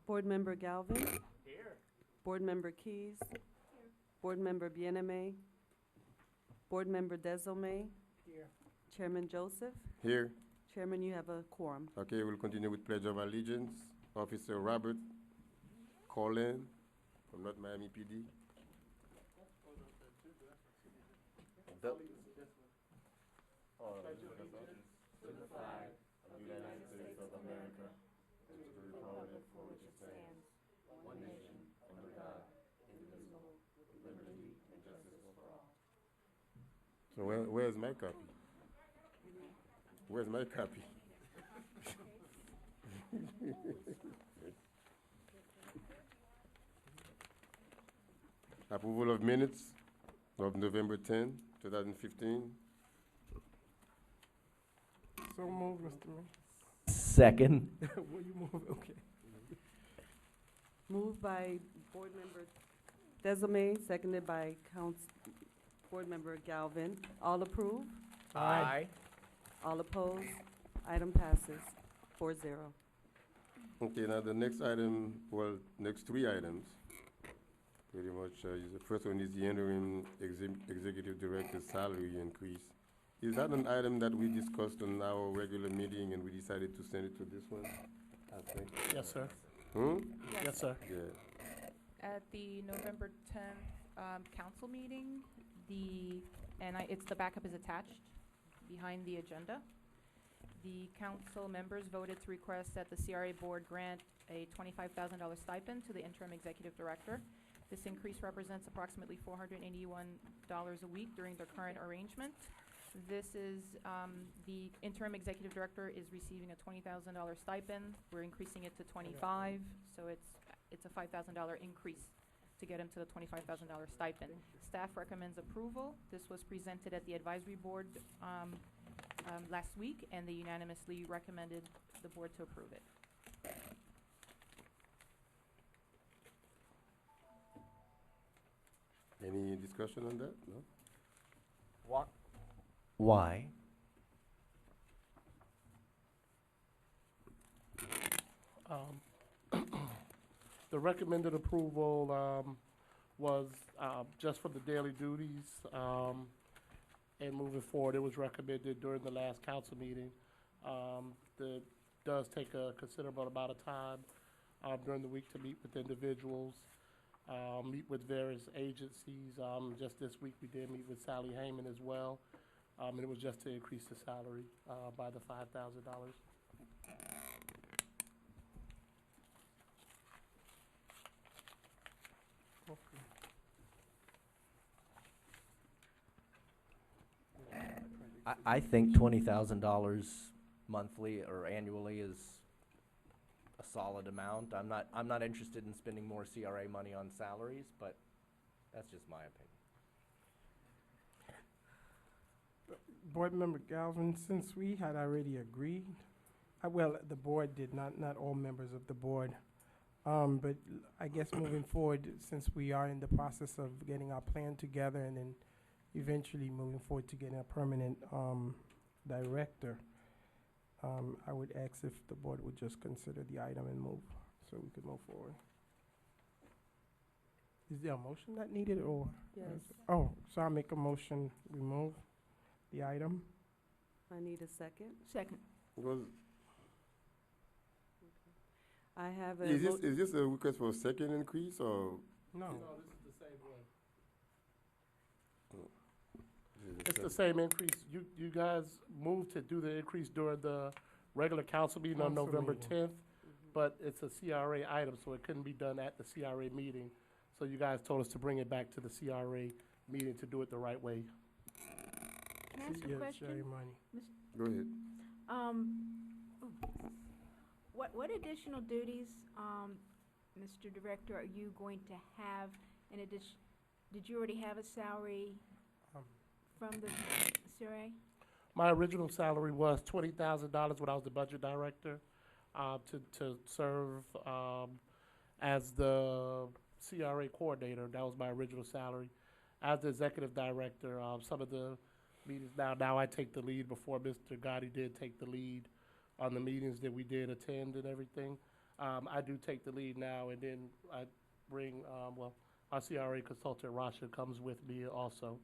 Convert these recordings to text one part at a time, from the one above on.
Board Member Galvin. Here. Board Member Keys. Here. Board Member Bieneme. Board Member Desilme. Here. Chairman Joseph. Here. Chairman, you have a quorum. Okay, we'll continue with Pledge of Allegiance. Officer Robert Colin from North Miami PD. To the flag of the United States of America, and to the republic for which it stands, one nation, under God, indivisible, with liberty and justice for all. So where's my copy? Where's my copy? Approval of minutes of November 10, 2015. So moved, Mr. Mayor. Second. Will you move? Okay. Moved by Board Member Desilme, seconded by Board Member Galvin. All approve? Aye. All opposed? Item passes 4-0. Okay, now the next item, well, next three items, pretty much, the first one is the interim executive director's salary increase. Is that an item that we discussed on our regular meeting and we decided to send it to this one? I think. Yes, sir. Yes, sir. Yeah. At the November 10th council meeting, it's the backup is attached behind the agenda. The council members voted to request that the CRA board grant a $25,000 stipend to the interim executive director. This increase represents approximately $481 a week during their current arrangement. This is, the interim executive director is receiving a $20,000 stipend. We're increasing it to 25, so it's a $5,000 increase to get him to the $25,000 stipend. Staff recommends approval. This was presented at the advisory board last week, and they unanimously recommended the board to approve it. Any discussion on that? No? What? Why? The recommended approval was just for the daily duties, and moving forward, it was recommended during the last council meeting. It does take a considerable amount of time during the week to meet with individuals, meet with various agencies. Just this week, we did meet with Sally Heyman as well, and it was just to increase the salary by the $5,000. I think $20,000 monthly or annually is a solid amount. I'm not interested in spending more CRA money on salaries, but that's just my opinion. Board Member Galvin, since we had already agreed, well, the board did not all members of the board, but I guess moving forward, since we are in the process of getting our plan together and then eventually moving forward to getting a permanent director, I would ask if the board would just consider the item and move, so we could move forward. Is there a motion that needed, or? Yes. Oh, so I'll make a motion, we move the item. I need a second. Second. Was, I have a. is this a request for a second increase or? No, this is the same one. Is it It's the second? same increase. You guys moved to do the increase during the regular council meeting on Council November meeting. 10th, but it's a CRA item, so it couldn't be done at the CRA meeting. So you guys told us to bring it back to the CRA meeting to do it the right way. Can I ask a Yeah, question? share your money. Go ahead. What additional duties, Mr. Director, are you going to have in addition? Did you already have a salary Um, from the CRA? My original salary was $20,000 when I was the budget director, to serve as the CRA coordinator. That was my original salary. As the executive director, some of the meetings now I take the lead. Before Mr. Gotti did take the lead on the meetings that we did attend and everything. I do take the lead now, and then I bring, our CRA consultant, Rasha, comes with me also.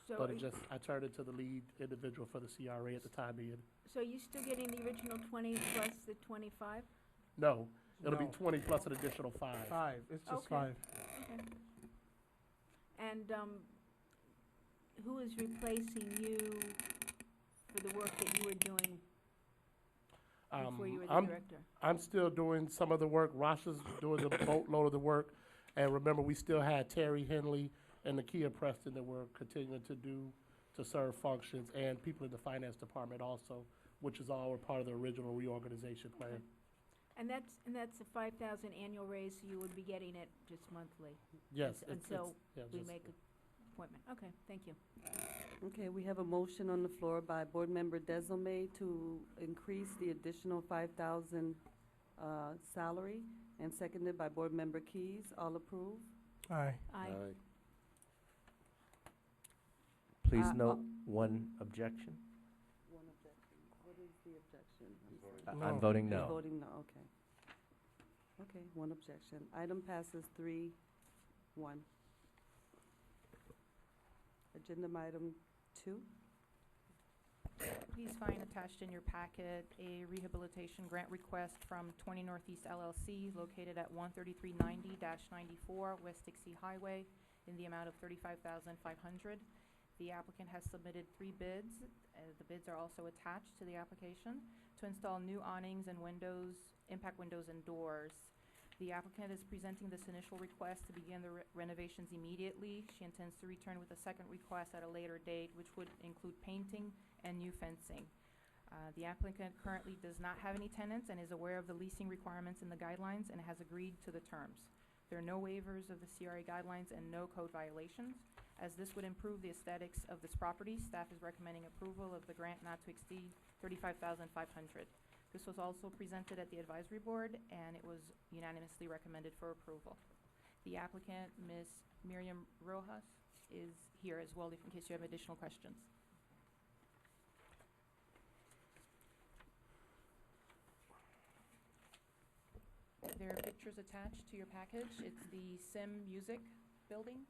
So, But I turn it to the lead individual for the CRA at the time being. so are you still getting the original 20 plus the 25? No, it'll be No. 20 plus an additional 5. 5, it's just Okay. 5. Okay. And who is replacing you for the work that you were doing before you were the director? I'm still doing some of the work. Rasha's doing the boatload of the work. And remember, we still had Terry Henley and Nakia Preston that were continuing to serve functions, and people in the finance department also, which is all a part of the original reorganization plan. And that's a 5,000 annual raise, so you would be getting it just monthly Yes. until yeah, we just- make an appointment. Okay, thank you. Okay, we have a motion on the floor by Board Member Desilme to increase the additional 5,000 salary, and seconded by Board Member Keys. All approve? Aye. Aye. Please Uh, note one objection. One objection. What is the objection? I'm No. voting You're no. voting no, okay. Okay, one objection. Item passes 3-1. Agenda item 2. Please find attached in your packet a rehabilitation grant request from 20 Northeast LLC located at 13390-94 West Dixie Highway in the amount of $35,500. The applicant has submitted 3 bids. The bids are also attached to the application to install new awnings and windows, impact windows and doors. The applicant is presenting this initial request to begin the renovations immediately. She intends to return with a second request at a later date, which would include painting and new fencing. The applicant currently does not have any tenants and is aware of the leasing requirements and the guidelines and has agreed to the terms. There are no waivers of the CRA guidelines and no code violations. As this would improve the aesthetics of this property, staff is recommending approval of the grant not to exceed $35,500. This was also presented at the advisory board, and it was unanimously recommended for approval. The applicant, Ms. Miriam Rojas, is here as well, if in case you have additional questions. There are pictures attached to your package. It's the Sim Music building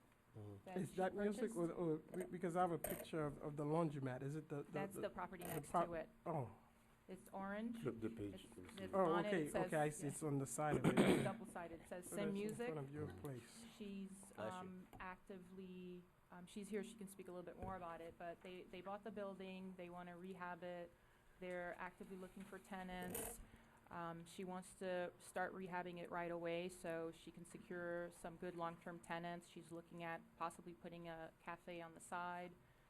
that Is she that music, purchased. because I have a picture of the laundromat, is it the? That's the property next prop- to it. Oh, It's orange. Flip the page. It's oh, on it, okay, it says, okay, I see, yeah, it's on the side of it. double-sided. It says So Sim that's Music. in front of your place. She's Bless you. actively, she's here, she can speak a little bit more about it, but they bought the building, they want to rehab it, they're actively looking for tenants. She wants to start rehabbing it right away so she can secure some good long-term tenants. She's looking at possibly putting a cafe on the side.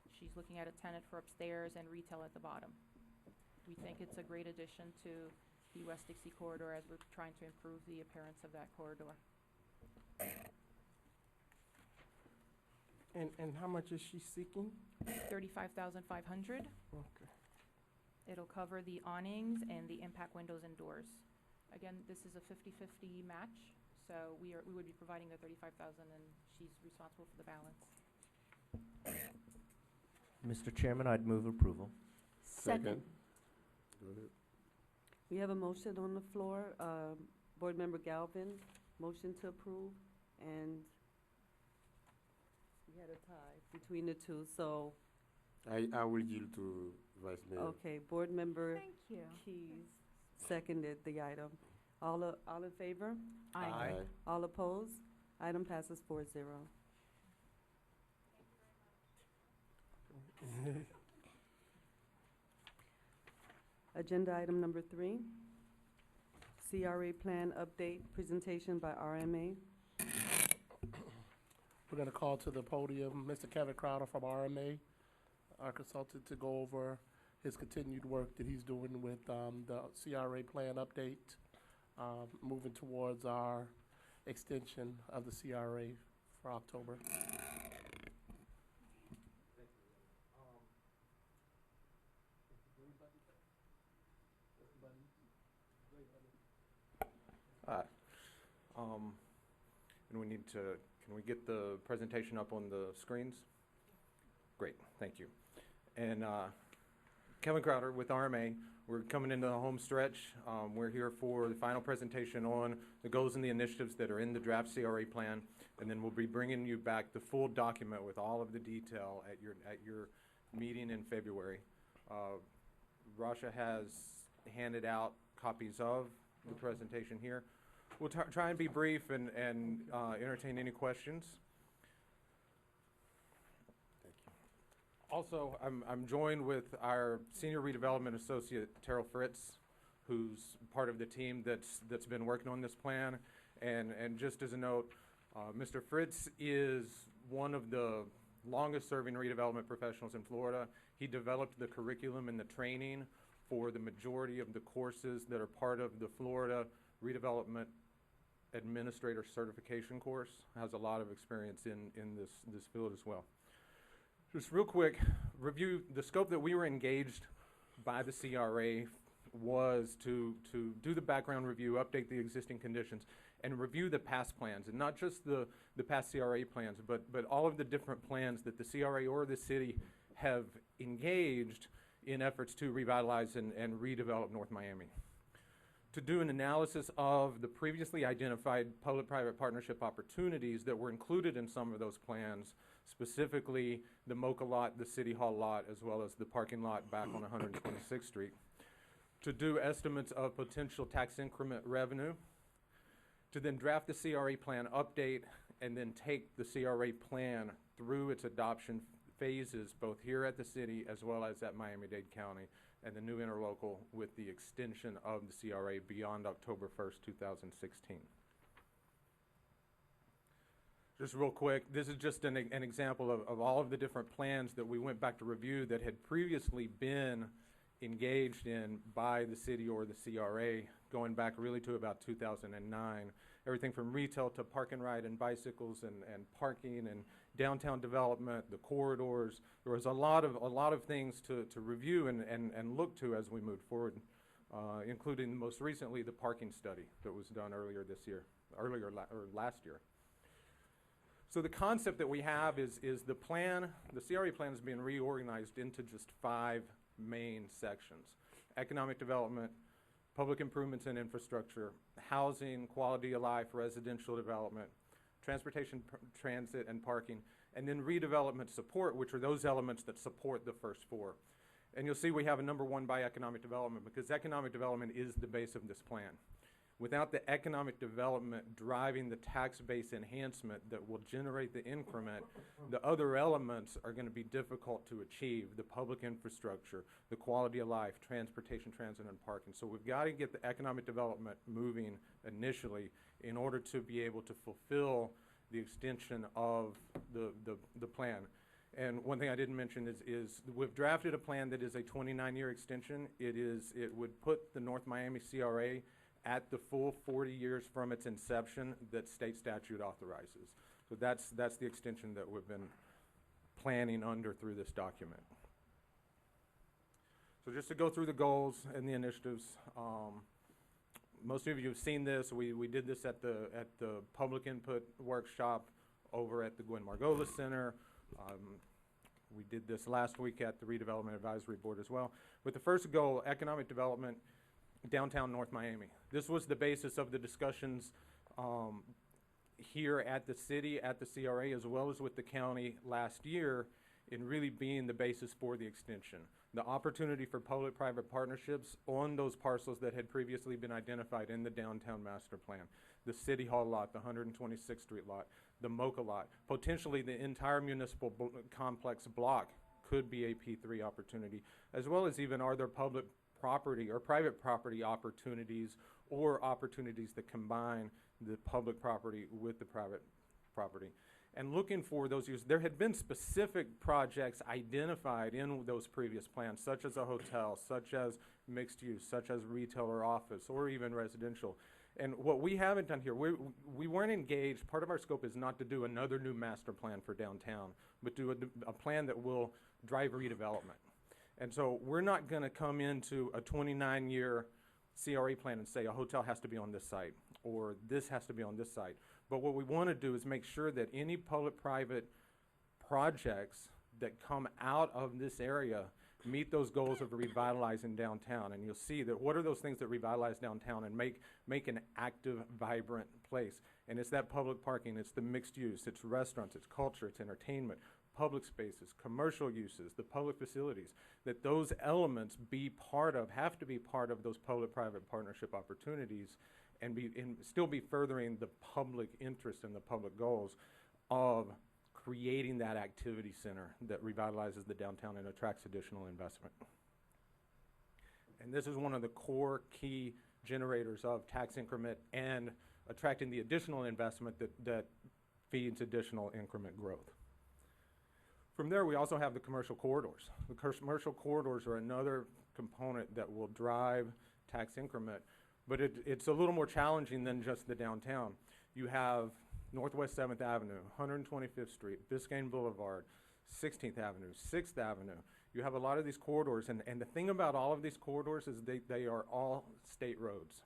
She's looking at a tenant for upstairs and retail at the bottom. We think it's a great addition to the West Dixie corridor as we're trying to improve the appearance of that corridor. And how much is she seeking? $35,500. Okay. It'll cover the awnings and the impact windows and doors. Again, this is a 50-50 match, so we would be providing the $35,000 and she's responsible for the balance. Mr. Chairman, I'd move approval. Second. Go ahead. We have a motion on the floor. Board Member Galvin, motion to approve, and we had a tie between the two, so, I will yield to Vice Mayor. okay, Board Member Thank you. Keys seconded the item. All in favor? Aye. All opposed? Item passes 4-0. Agenda item number 3, CRA plan update presentation by RMA. We're going to call to the podium Mr. Kevin Crowder from RMA, our consultant, to go over his continued work that he's doing with the CRA plan update, moving towards our extension of the CRA for October. And we need to, can we get the presentation up on the screens? Great, thank you. And Kevin Crowder with RMA. We're coming into the home stretch. We're here for the final presentation on the goals and the initiatives that are in the draft CRA plan, and then we'll be bringing you back the full document with all of the detail at your meeting in February. Rasha has handed out copies of the presentation here. We'll try and be brief and entertain any questions. Also, I'm joined with our Senior Redevelopment Associate, Terrell Fritz, who's part of the team that's been working on this plan. And just as a note, Mr. Fritz is one of the longest-serving redevelopment professionals in Florida. He developed the curriculum and the training for the majority of the courses that are part of the Florida Redevelopment Administrator Certification course. Has a lot of experience in this field as well. Just real quick, review the scope that we were engaged by the CRA was to do the background review, update the existing conditions, and review the past plans, and not just the past CRA plans, but all of the different plans that the CRA or the city have engaged in efforts to revitalize and redevelop North Miami. To do an analysis of the previously identified public-private partnership opportunities that were included in some of those plans, specifically the Mocha lot, the City Hall lot, as well as the parking lot back on 126th Street. To do estimates of potential tax increment revenue. To then draft the CRA plan update and then take the CRA plan through its adoption phases, both here at the city as well as at Miami-Dade County, and the new interlocal with the extension of the CRA beyond October 1st, 2016. Just real quick, this is just an example of all of the different plans that we went back to review that had previously been engaged in by the city or the CRA, going back really to about 2009. Everything from retail to park and ride and bicycles and parking and downtown development, the corridors. There was a lot of things to review and look to as we moved forward, including most recently the parking study that was done earlier this year, or last year. So the concept that we have is the plan, the CRA plan is being reorganized into just 5 main sections: economic development, public improvements and infrastructure, housing, quality of life, residential development, transportation, transit, and parking, and then redevelopment support, which are those elements that support the first 4. And you'll see we have a number 1 by economic development, because economic development is the base of this plan. Without the economic development driving the tax base enhancement that will generate the increment, the other elements are going to be difficult to achieve: the public infrastructure, the quality of life, transportation, transit, and parking. So we've got to get the economic development moving initially in order to be able to fulfill the extension of the plan. And one thing I didn't mention is we've drafted a plan that is a 29-year extension. It would put the North Miami CRA at the full 40 years from its inception that state statute authorizes. So that's the extension that we've been planning under through this document. So just to go through the goals and the initiatives, most of you have seen this. We did this at the public input workshop over at the Gwen Margolis Center. We did this last week at the Redevelopment Advisory Board as well. With the first goal, economic development, downtown North Miami. This was the basis of the discussions here at the city, at the CRA, as well as with the county last year, in really being the basis for the extension. The opportunity for public-private partnerships on those parcels that had previously been identified in the downtown master plan. The City Hall lot, the 126th Street lot, the Mocha lot, potentially the entire municipal complex block could be a P3 opportunity, as well as even are there public property or private property opportunities, or opportunities that combine the public property with the private property. And looking for those uses, there had been specific projects identified in those previous plans, such as a hotel, such as mixed use, such as retail or office, or even residential. And what we haven't done here, we weren't engaged. Part of our scope is not to do another new master plan for downtown, but do a plan that will drive redevelopment. And so we're not going to come into a 29-year CRA plan and say a hotel has to be on this site or this has to be on this site. But what we want to do is make sure that any public-private projects that come out of this area meet those goals of revitalizing downtown. And you'll see that what are those things that revitalize downtown and make an active, vibrant place. And it's that public parking, it's the mixed use, it's restaurants, it's culture, it's entertainment, public spaces, commercial uses, the public facilities, that those elements have to be part of those public-private partnership opportunities and still be furthering the public interest and the public goals of creating that activity center that revitalizes the downtown and attracts additional investment. And this is one of the core key generators of tax increment and attracting the additional investment that feeds additional increment growth. From there, we also have the commercial corridors. The commercial corridors are another component that will drive tax increment, but it's a little more challenging than just the downtown. You have Northwest 7th Avenue, 125th Street, Biscayne Boulevard, 16th Avenue, 6th Avenue. You have a lot of these corridors, and the thing about all of these corridors is they are all state roads.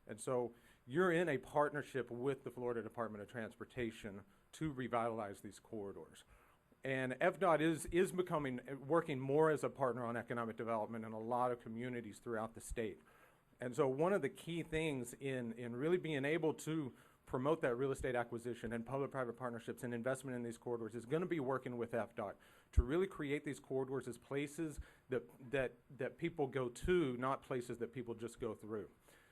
And so you're in a partnership with the Florida Department of Transportation to revitalize these corridors. And FDOT is working more as a partner on economic development in a lot of communities throughout the state. And so one of the key things in really being able to promote that real estate acquisition and public-private partnerships and investment in these corridors is going to be working with FDOT to really create these corridors as places that people go to, not places that people just go through.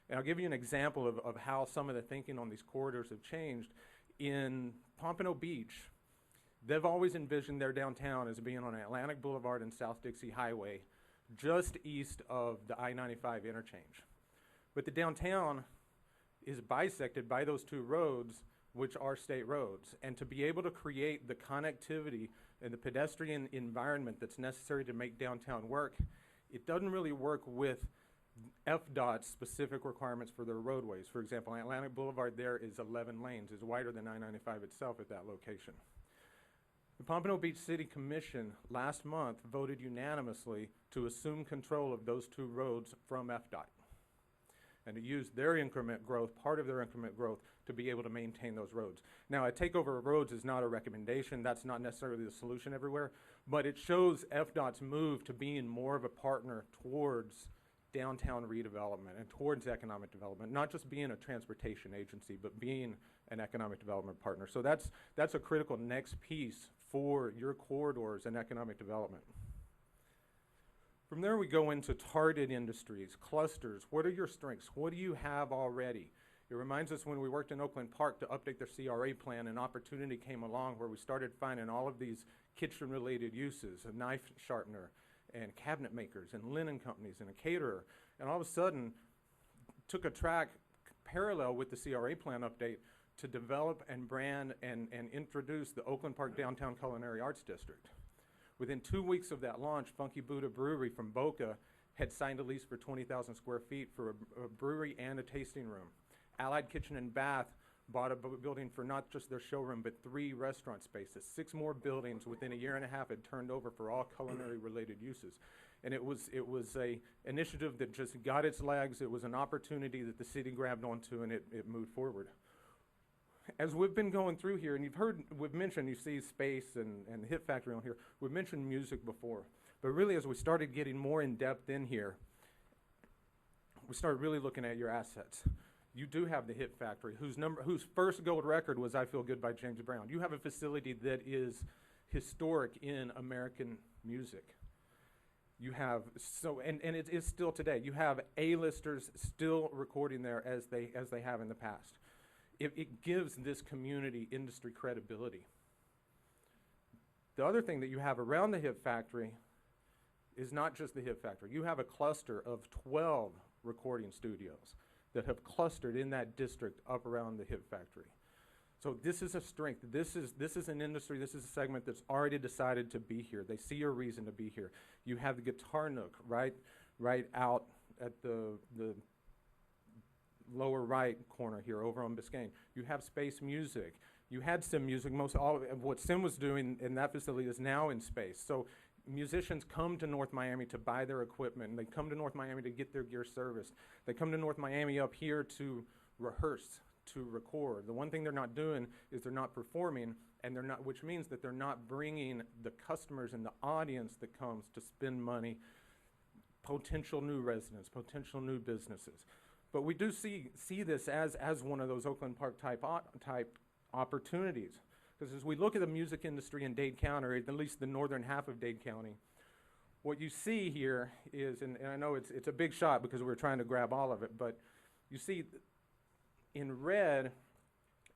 And I'll give you an example of how some of the thinking on these corridors have changed. In Pompano Beach, they've always envisioned their downtown as being on Atlantic Boulevard and South Dixie Highway, just east of the I-95 interchange. But the downtown is bisected by those two roads, which are state roads. And to be able to create the connectivity and the pedestrian environment that's necessary to make downtown work, it doesn't really work with FDOT's specific requirements for their roadways. For example, Atlantic Boulevard there is 11 lanes, is wider than I-95 itself at that location. The Pompano Beach City Commission last month voted unanimously to assume control of those two roads from FDOT and to use their increment growth, part of their increment growth, to be able to maintain those roads. Now, a takeover of roads is not a recommendation. That's not necessarily the solution everywhere, but it shows FDOT's move to being more of a partner towards downtown redevelopment and towards economic development, not just being a transportation agency, but being an economic development partner. So that's a critical next piece for your corridors and economic development. From there, we go into targeted industries, clusters. What are your strengths? What do you have already? It reminds us when we worked in Oakland Park to update their CRA plan, an opportunity came along where we started finding all of these kitchen-related uses, a knife sharpener, and cabinet makers, and linen companies, and a caterer. And all of a sudden, took a track parallel with the CRA plan update to develop and brand and introduce the Oakland Park Downtown Culinary Arts District. Within 2 weeks of that launch, Funky Buddha Brewery from Boca had signed a lease for 20,000 square feet for a brewery and a tasting room. Allied Kitchen and Bath bought a building for not just their showroom, but 3 restaurant spaces. 6 more buildings within a year and a half had turned over for all culinary-related uses. And it was a initiative that just got its legs. It was an opportunity that the city grabbed onto, and it moved forward. As we've been going through here, and we've mentioned, you see Space and the Hit Factory on here, we've mentioned music before. But really, as we started getting more in depth in here, we started really looking at your assets. You do have the Hit Factory, whose first gold record was I Feel Good by James Brown. You have a facility that is historic in American music. You have, and it is still today. You have A-listers still recording there as they have in the past. It gives this community industry credibility. The other thing that you have around the Hit Factory is not just the Hit Factory. You have a cluster of 12 recording studios that have clustered in that district up around the Hit Factory. So this is a strength. This is an industry, this is a segment that's already decided to be here. They see a reason to be here. You have the Guitar Nook right out at the lower right corner here over on Biscayne. You have Space Music. You had Sim Music. Most all of what Sim was doing in that facility is now in Space. So musicians come to North Miami to buy their equipment, and they come to North Miami to get their gear serviced. They come to North Miami up here to rehearse, to record. The one thing they're not doing is they're not performing, and they're not, which means that they're not bringing the customers and the audience that comes to spend money, potential new residents, potential new businesses. But we do see this as one of those Oakland Park type opportunities. Because as we look at the music industry in Dade County, or at least the northern half of Dade County, what you see here is, and I know it's a big shot because we're trying to grab all of it, but you see in red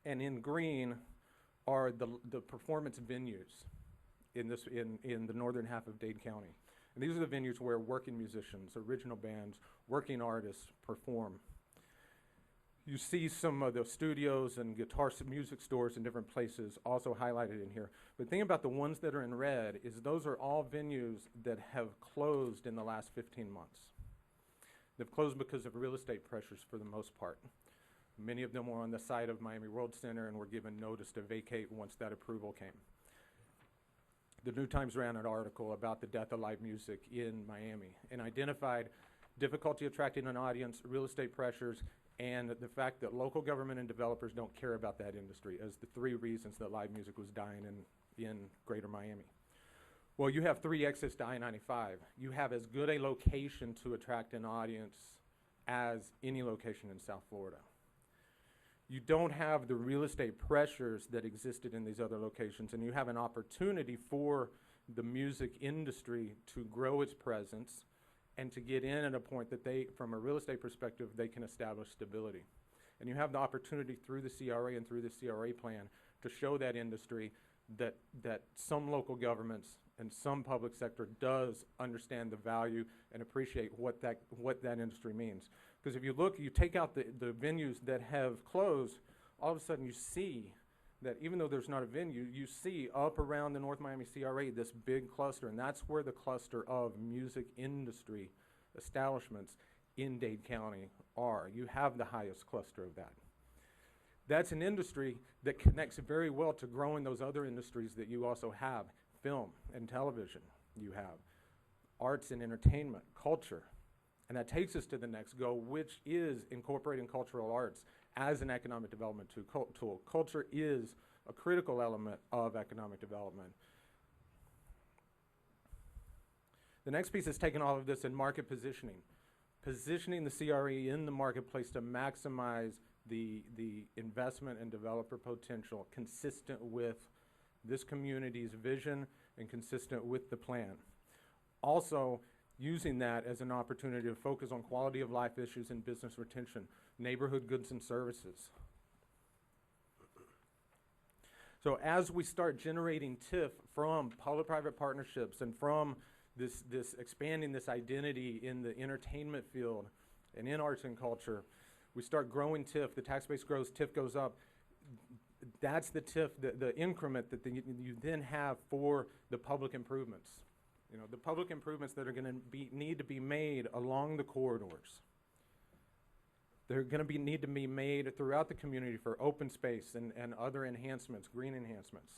and in green are the performance venues in the northern half of Dade County. And these are the venues where working musicians, original bands, working artists perform. You see some of the studios and music stores in different places also highlighted in here. But the thing about the ones that are in red is those are all venues that have closed in the last 15 months. They've closed because of real estate pressures for the most part. Many of them were on the site of Miami World Center and were given notice to vacate once that approval came. The New Times ran an article about the death of live music in Miami and identified difficulty attracting an audience, real estate pressures, and the fact that local government and developers don't care about that industry as the three reasons that live music was dying in greater Miami. Well, you have 3 exits to I-95. You have as good a location to attract an audience as any location in South Florida. You don't have the real estate pressures that existed in these other locations, and you have an opportunity for the music industry to grow its presence and to get in at a point that they, from a real estate perspective, they can establish stability. And you have the opportunity through the CRA and through the CRA plan to show that industry that some local governments and some public sector does understand the value and appreciate what that industry means. Because if you look, you take out the venues that have closed, all of a sudden you see that even though there's not a venue, you see up around the North Miami CRA this big cluster, and that's where the cluster of music industry establishments in Dade County are. You have the highest cluster of that. That's an industry that connects very well to growing those other industries that you also have, film and television you have, arts and entertainment, culture. And that takes us to the next goal, which is incorporating cultural arts as an economic development tool. Culture is a critical element of economic development. The next piece is taking all of this and market positioning. Positioning the CRE in the marketplace to maximize the investment and developer potential consistent with this community's vision and consistent with the plan. Also, using that as an opportunity to focus on quality of life issues and business retention, neighborhood goods and services. So as we start generating TIF from public-private partnerships and from this expanding this identity in the entertainment field and in arts and culture, we start growing TIF, the tax base grows, TIF goes up. That's the TIF, the increment that you then have for the public improvements. You know, the public improvements that are going to need to be made along the corridors. They're going to need to be made throughout the community for open space and other enhancements, green enhancements,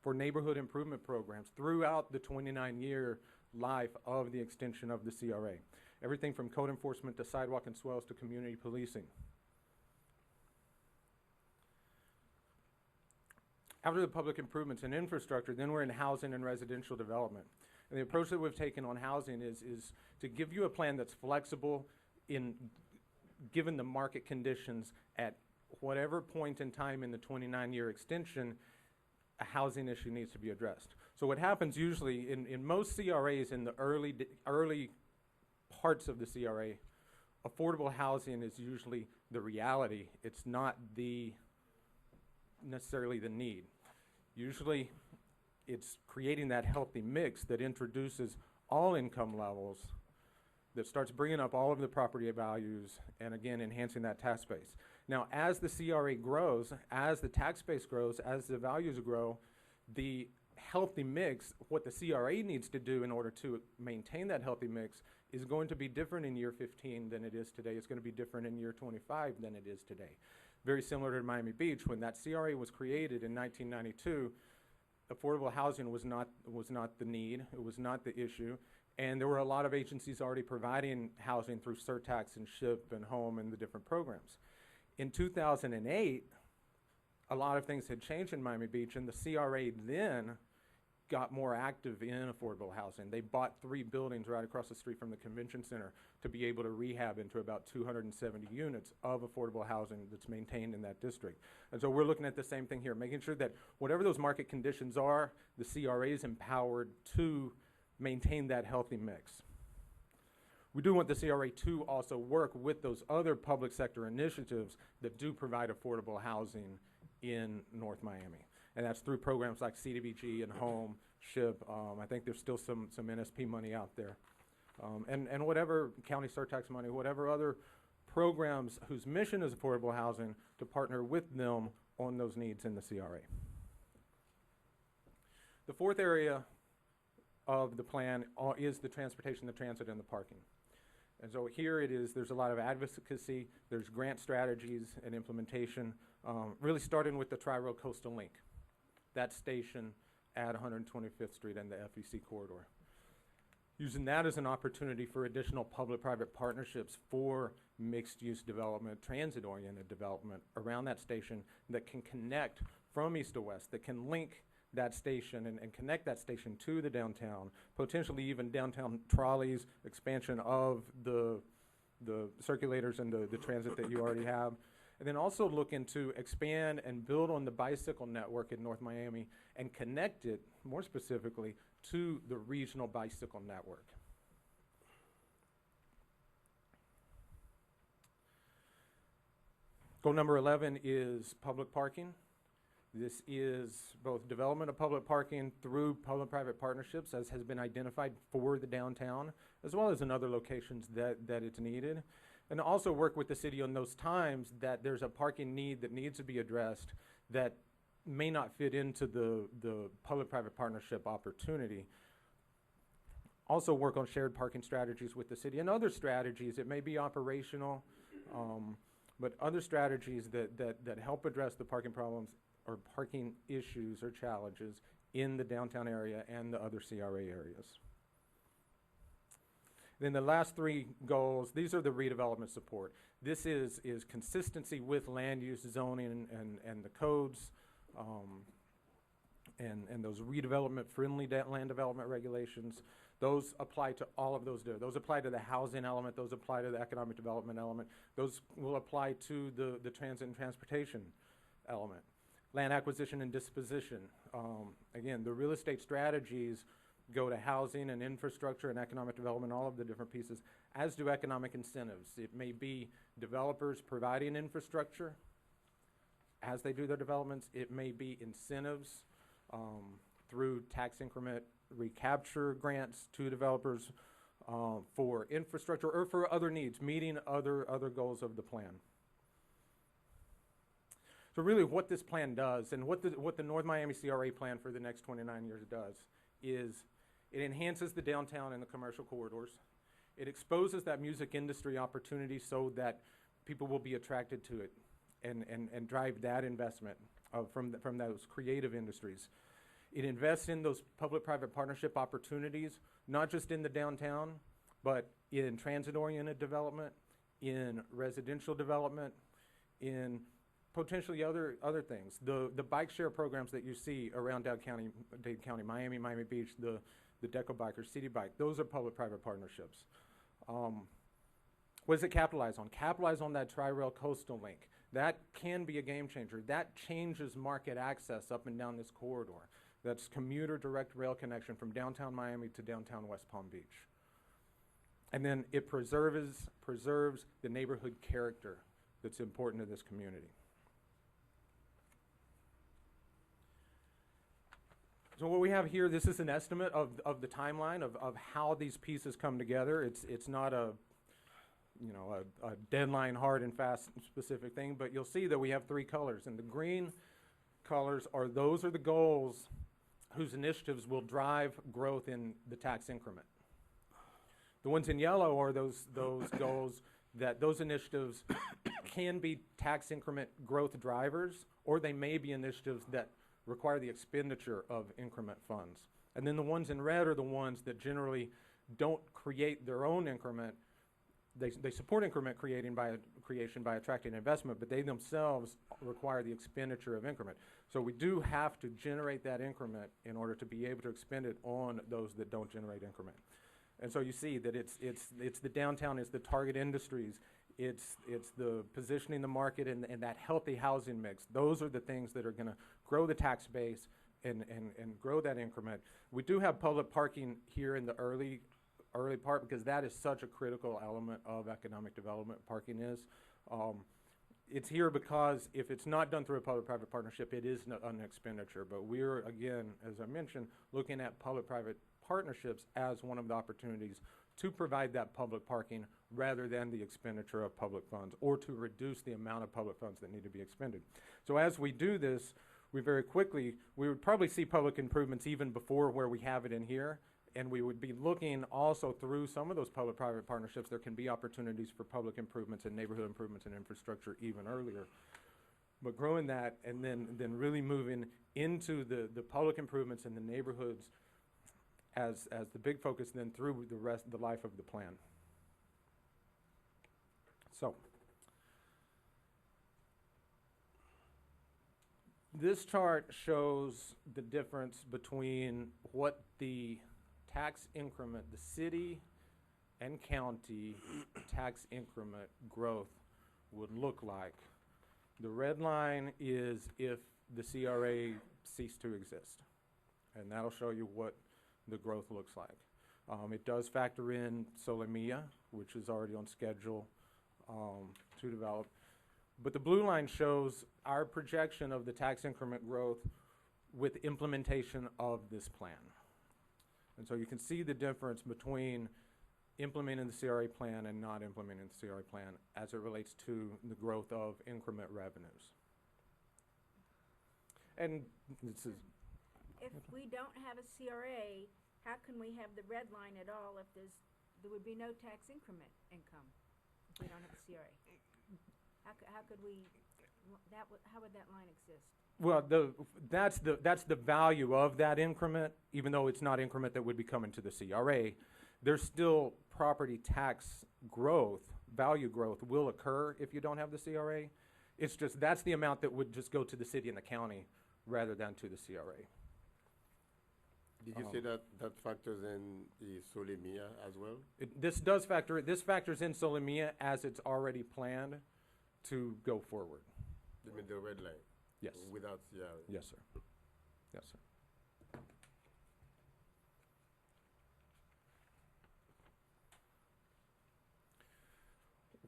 for neighborhood improvement programs throughout the 29-year life of the extension of the CRA. Everything from code enforcement to sidewalk and swells to community policing. After the public improvements and infrastructure, then we're in housing and residential development. And the approach that we've taken on housing is to give you a plan that's flexible in given the market conditions at whatever point in time in the 29-year extension, a housing issue needs to be addressed. So what happens usually in most CRAs in the early parts of the CRA, affordable housing is usually the reality. It's not necessarily the need. Usually it's creating that healthy mix that introduces all income levels, that starts bringing up all of the property values, and again enhancing that tax base. Now as the CRA grows, as the tax base grows, as the values grow, the healthy mix, what the CRA needs to do in order to maintain that healthy mix is going to be different in year 15 than it is today. It's going to be different in year 25 than it is today. Very similar to Miami Beach, when that CRA was created in 1992, affordable housing was not the need, it was not the issue, and there were a lot of agencies already providing housing through surtax and SHIP and home and the different programs. In 2008, a lot of things had changed in Miami Beach, and the CRA then got more active in affordable housing. They bought 3 buildings right across the street from the convention center to be able to rehab into about 270 units of affordable housing that's maintained in that district. And so we're looking at the same thing here, making sure that whatever those market conditions are, the CRA is empowered to maintain that healthy mix. We do want the CRA to also work with those other public sector initiatives that do provide affordable housing in North Miami. And that's through programs like CDBG and Home, SHIP. I think there's still some NSP money out there. And whatever county surtax money, whatever other programs whose mission is affordable housing, to partner with them on those needs in the CRA. The fourth area of the plan is the transportation, the transit, and the parking. And so here it is, there's a lot of advocacy, there's grant strategies and implementation, really starting with the Tri-Rail Coastal Link, that station at 125th Street and the FEC corridor. Using that as an opportunity for additional public-private partnerships for mixed-use development, transit-oriented development around that station that can connect from east to west, that can link that station and connect that station to the downtown, potentially even downtown trolleys, expansion of the circulators and the transit that you already have. And then also look into expand and build on the bicycle network in North Miami and connect it, more specifically, to the regional bicycle network. Goal number 11 is public parking. This is both development of public parking through public-private partnerships, as has been identified for the downtown, as well as in other locations that it's needed. And also work with the city on those times that there's a parking need that needs to be addressed that may not fit into the public-private partnership opportunity. Also work on shared parking strategies with the city and other strategies. It may be operational, but other strategies that help address the parking problems or parking issues or challenges in the downtown area and the other CRA areas. Then the last 3 goals, these are the redevelopment support. This is consistency with land use zoning and the codes, and those redevelopment friendly land development regulations. Those apply to all of those. Those apply to the housing element, those apply to the economic development element. Those will apply to the transit and transportation element. Land acquisition and disposition. Again, the real estate strategies go to housing and infrastructure and economic development, all of the different pieces, as do economic incentives. It may be developers providing infrastructure as they do their developments. It may be incentives through tax increment recapture grants to developers for infrastructure or for other needs, meeting other goals of the plan. So really what this plan does, and what the North Miami CRA plan for the next 29 years does, is it enhances the downtown and the commercial corridors. It exposes that music industry opportunity so that people will be attracted to it and drive that investment from those creative industries. It invests in those public-private partnership opportunities, not just in the downtown, but in transit-oriented development, in residential development, in potentially other things. The bike share programs that you see around Dade County, Miami Beach, the Deco Bikers, City Bike, those are public-private partnerships. What does it capitalize on? Capitalize on that Tri-Rail Coastal Link. That can be a game changer. That changes market access up and down this corridor. That's commuter direct rail connection from downtown Miami to downtown West Palm Beach. And then it preserves the neighborhood character that's important to this community. So what we have here, this is an estimate of the timeline of how these pieces come together. It's not a deadline, hard and fast specific thing, but you'll see that we have 3 colors, and the green colors those are the goals whose initiatives will drive growth in the tax increment. The ones in yellow are those goals that those initiatives can be tax increment growth drivers, or they may be initiatives that require the expenditure of increment funds. And then the ones in red are the ones that generally don't create their own increment they support increment creation by attracting investment, but they themselves require the expenditure of increment. So we do have to generate that increment in order to be able to expend it on those that don't generate increment. And so you see that it's the downtown, it's the target industries, it's the positioning the market and that healthy housing mix. Those are the things that are gonna grow the tax base and grow that increment. We do have public parking here in the early part, because that is such a critical element of economic development, parking is. It's here because if it's not done through a public-private partnership, it is an expenditure. But we're, again, as I mentioned, looking at public-private partnerships as one of the opportunities to provide that public parking rather than the expenditure of public funds, or to reduce the amount of public funds that need to be expended. So as we do this, we would probably see public improvements even before where we have it in here. And we would be looking also through some of those public-private partnerships, there can be opportunities for public improvements and neighborhood improvements and infrastructure even earlier. But growing that and then really moving into the public improvements in the neighborhoods as the big focus, then through the life of the plan. So this chart shows the difference between what the tax increment, the city and county tax increment growth would look like. The red line is if the CRA ceased to exist, and that'll show you what the growth looks like. It does factor in Solemia, which is already on schedule to develop. But the blue line shows our projection of the tax increment growth with implementation of this plan. And so you can see the difference between implementing the CRA plan and not implementing the CRA plan as it relates to the growth of increment revenues. And this is... If we don't have a CRA, how can we have the red line at all if there would be no tax increment income if we don't have a CRA? How could we, how would that line exist? Well, that's the value of that increment, even though it's not increment that would be coming to the CRA. There's still property tax growth, value growth will occur if you don't have the CRA. It's just, that's the amount that would just go to the city and the county rather than to the CRA. Did you say that factors in the Solemia as well? This factors in Solemia as it's already planned to go forward. You mean the red line? Yes. Without CRA? Yes, sir. Yes, sir.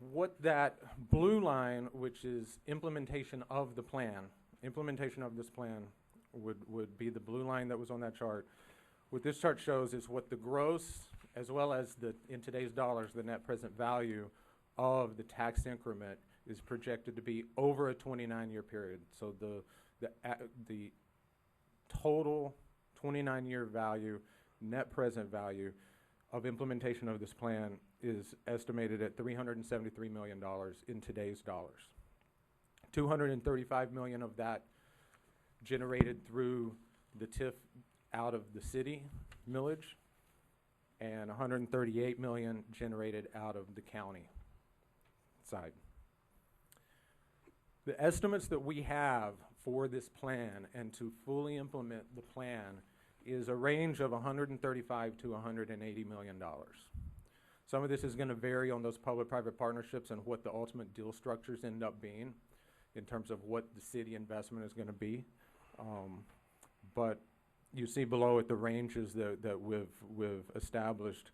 What that blue line, which is implementation of the plan, implementation of this plan would be the blue line that was on that chart. What this chart shows is what the gross, as well as in today's dollars, the net present value of the tax increment is projected to be over a 29-year period. So the total 29-year value, net present value of implementation of this plan is estimated at $373 million in today's dollars. $235 million of that generated through the TIF out of the city millage, and $138 million generated out of the county side. The estimates that we have for this plan and to fully implement the plan is a range of $135 to $180 million. Some of this is going to vary on those public-private partnerships and what the ultimate deal structures end up being in terms of what the city investment is going to be. But you see below it the ranges that we've established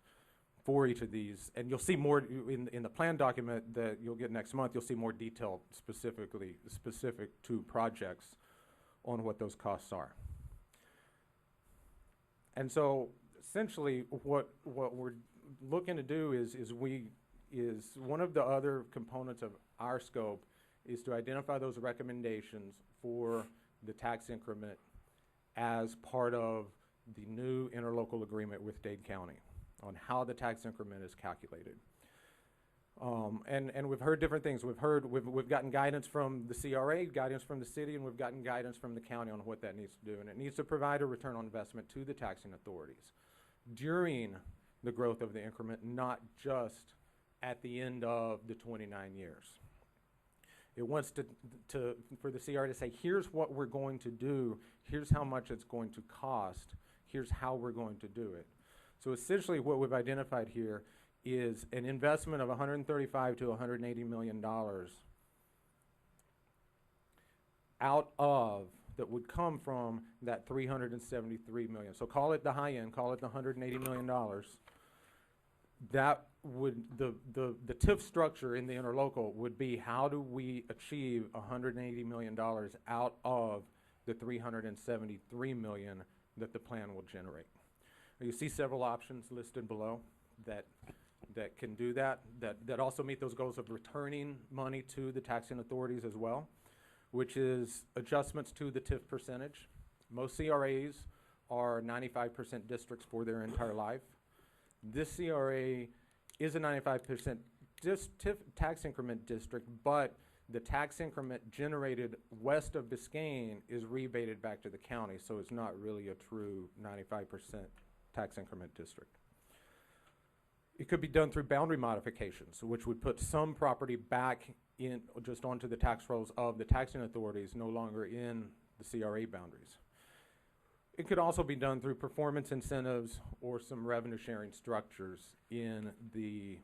for each of these, and you'll see more in the plan document that you'll get next month. You'll see more detail specific to projects on what those costs are. And so essentially what we're looking to do is one of the other components of our scope is to identify those recommendations for the tax increment as part of the new interlocal agreement with Dade County on how the tax increment is calculated. And we've heard different things. We've gotten guidance from the CRA, guidance from the city, and we've gotten guidance from the county on what that needs to do. And it needs to provide a return on investment to the taxing authorities during the growth of the increment, not just at the end of the 29 years. It wants for the CRA to say, here's what we're going to do, here's how much it's going to cost, here's how we're going to do it. So essentially what we've identified here is an investment of $135 to $180 million out of, that would come from that $373 million. So call it the high end, call it the $180 million. That would, the TIF structure in the interlocal would be, how do we achieve $180 million out of the $373 million that the plan will generate? Now, you see several options listed below that can do that also meet those goals of returning money to the taxing authorities as well, which is adjustments to the TIF percentage. Most CRAs are 95% districts for their entire life. This CRA is a 95% TIF tax increment district, but the tax increment generated west of Biscayne is rebated back to the county, so it's not really a true 95% tax increment district. It could be done through boundary modifications, which would put some property back in, just onto the tax rolls of the taxing authorities, no longer in the CRA boundaries. It could also be done through performance incentives or some revenue sharing structures in the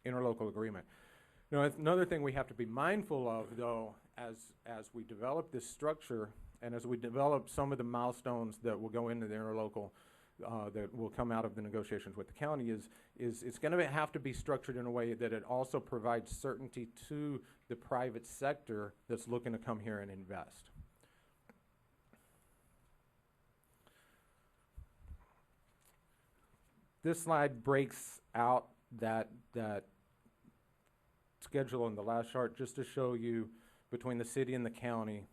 interlocal agreement. Now, another thing we have to be mindful of, though, as we develop this structure and as we develop some of the milestones that will go into the interlocal that will come out of the negotiations with the county, is it's going to have to be structured in a way that it also provides certainty to the private sector that's looking to come here and invest. This slide breaks out that schedule on the last chart just to show you, between the city and the county,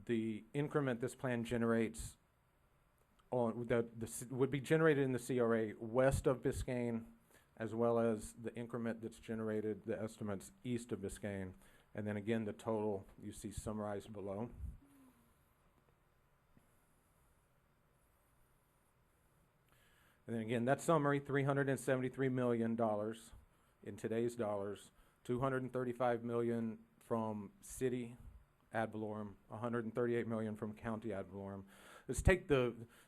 the increment this plan generates on would be generated in the CRA west of Biscayne, as well as the increment that's generated, the estimates east of Biscayne, and then again the total you see summarized below. And then again, that summary, $373 million in today's dollars, $235 million from city ad valorem, $138 million from county ad valorem. Let's take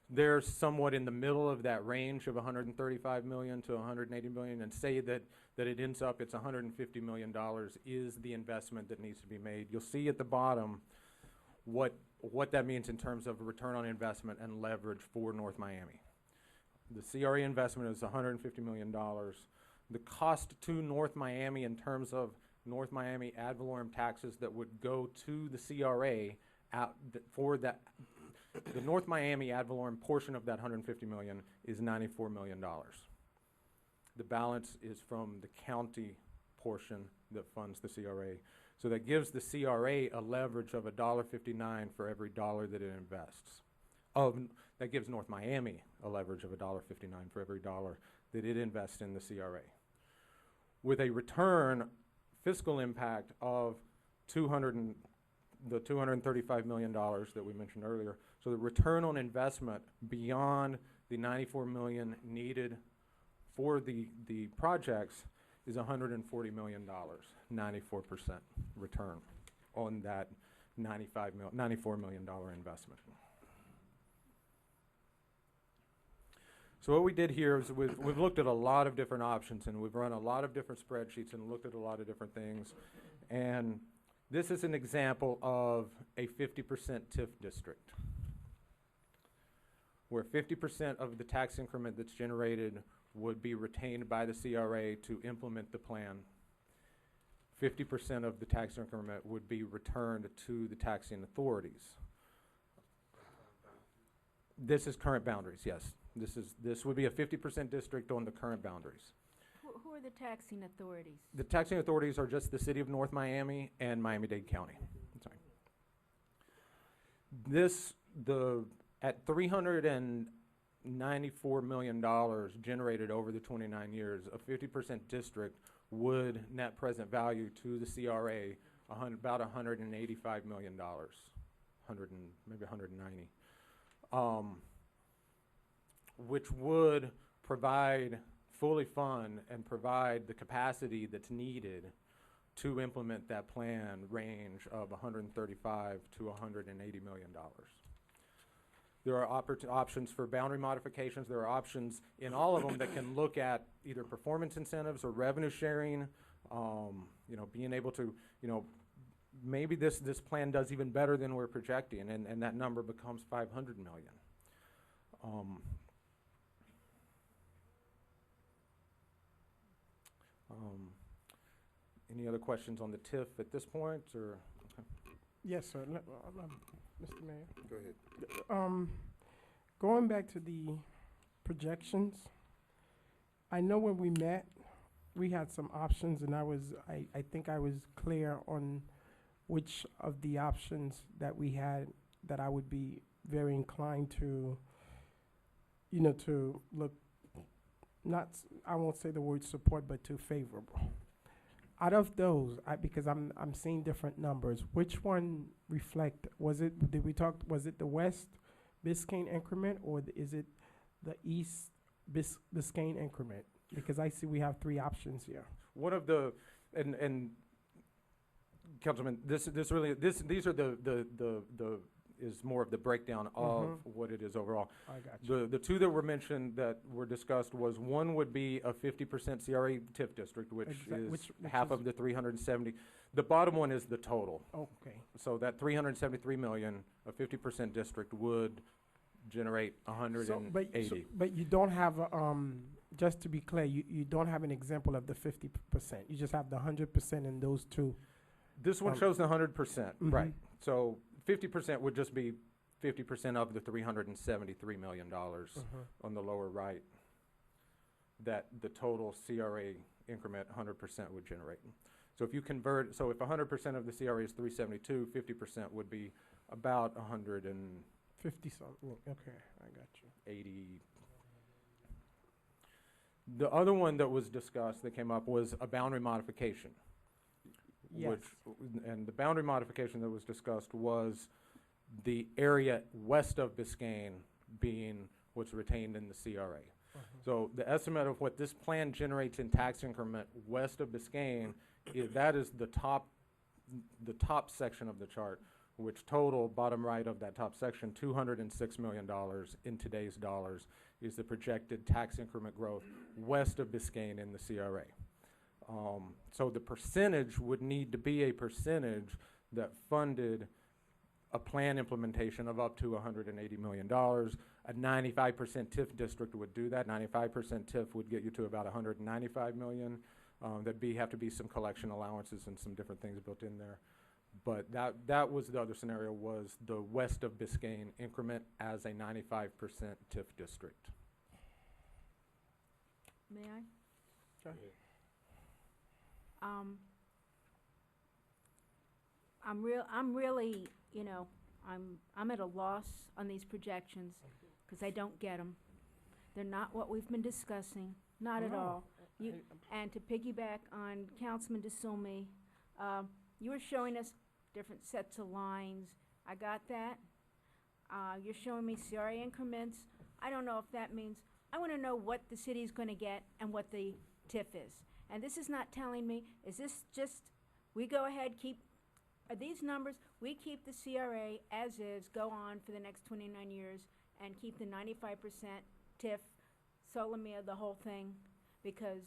they're somewhat in the middle of that range of $135 million to $180 million, and say that it ends up, it's $150 million is the investment that needs to be made. You'll see at the bottom what that means in terms of return on investment and leverage for North Miami. The CRA investment is $150 million. The cost to North Miami in terms of North Miami ad valorem taxes that would go to the CRA for that, the North Miami ad valorem portion of that $150 million is $94 million. The balance is from the county portion that funds the CRA. So that gives the CRA a leverage of $1.59 for every dollar that it invests. That gives North Miami a leverage of $1.59 for every dollar that it invests in the CRA, with a return fiscal impact of the $235 million that we mentioned earlier. So the return on investment beyond the $94 million needed for the projects is $140 million, 94% return on that $94 million investment. So what we did here is we've looked at a lot of different options, and we've run a lot of different spreadsheets and looked at a lot of different things. And this is an example of a 50% TIF district, where 50% of the tax increment that's generated would be retained by the CRA to implement the plan. 50% of the tax increment would be returned to the taxing authorities. This is current boundaries, yes. This would be a 50% district on the current boundaries. Who are the taxing authorities? The taxing authorities are just the city of North Miami and Miami-Dade County. Sorry. At $394 million generated over the 29 years, a 50% district would net present value to the CRA about $185 million, maybe 190. Which would provide fully fund and provide the capacity that's needed to implement that plan range of 135 to 180 million dollars. There are options for boundary modifications. There are options in all of them that can look at either performance incentives or revenue sharing. Being able to, maybe this plan does even better than we're projecting, and that number becomes 500 million. Any other questions on the TIF at this point, or? Yes, sir. Mr. Mayor. Go ahead. Going back to the projections, I know when we met, we had some options, and I think I was clear on which of the options that we had that I would be very inclined to, to look, I won't say the word support, but to favorable. Out of those, because I'm seeing different numbers, which one was it the West Biscayne increment, or is it the East Biscayne increment? Because I see we have three options here. One of the, and Councilman, these are the is more of the breakdown of what it is overall. I got you. The two that were mentioned that were discussed was, one would be a 50% CRA TIF district, which is half of the 370. The bottom one is the total. Okay. So that 373 million, a 50% district would generate 180. But you don't have, just to be clear, you don't have an example of the 50%. You just have the 100% in those two. This one shows the 100%, right? So 50% would just be 50% of the $373 million on the lower right that the total CRA increment 100% would generate. So if you convert, so if 100% of the CRA is 372, 50% would be about 150 something. Okay, I got you. 80. The other one that was discussed that came up was a boundary modification. Yes. And the boundary modification that was discussed was the area west of Biscayne being what's retained in the CRA. So the estimate of what this plan generates in tax increment west of Biscayne, that is the top section of the chart, which total, bottom right of that top section, $206 million in today's dollars is the projected tax increment growth west of Biscayne in the CRA. So the percentage would need to be a percentage that funded a plan implementation of up to $180 million. A 95% TIF district would do that. 95% TIF would get you to about $195 million. There'd have to be some collection allowances and some different things built in there. But that was the other scenario, was the west of Biscayne increment as a 95% TIF district. May I? Sure. I'm really, I'm at a loss on these projections because I don't get them. They're not what we've been discussing, not at all. And to piggyback on Councilman DeSilme, you were showing us different sets of lines. I got that. You're showing me CRA increments. I don't know if that means, I want to know what the city's going to get and what the TIF is. And this is not telling me, is this just, we go ahead, are these numbers, we keep the CRA as is, go on for the next 29 years, and keep the 95% TIF, Solomia, the whole thing, because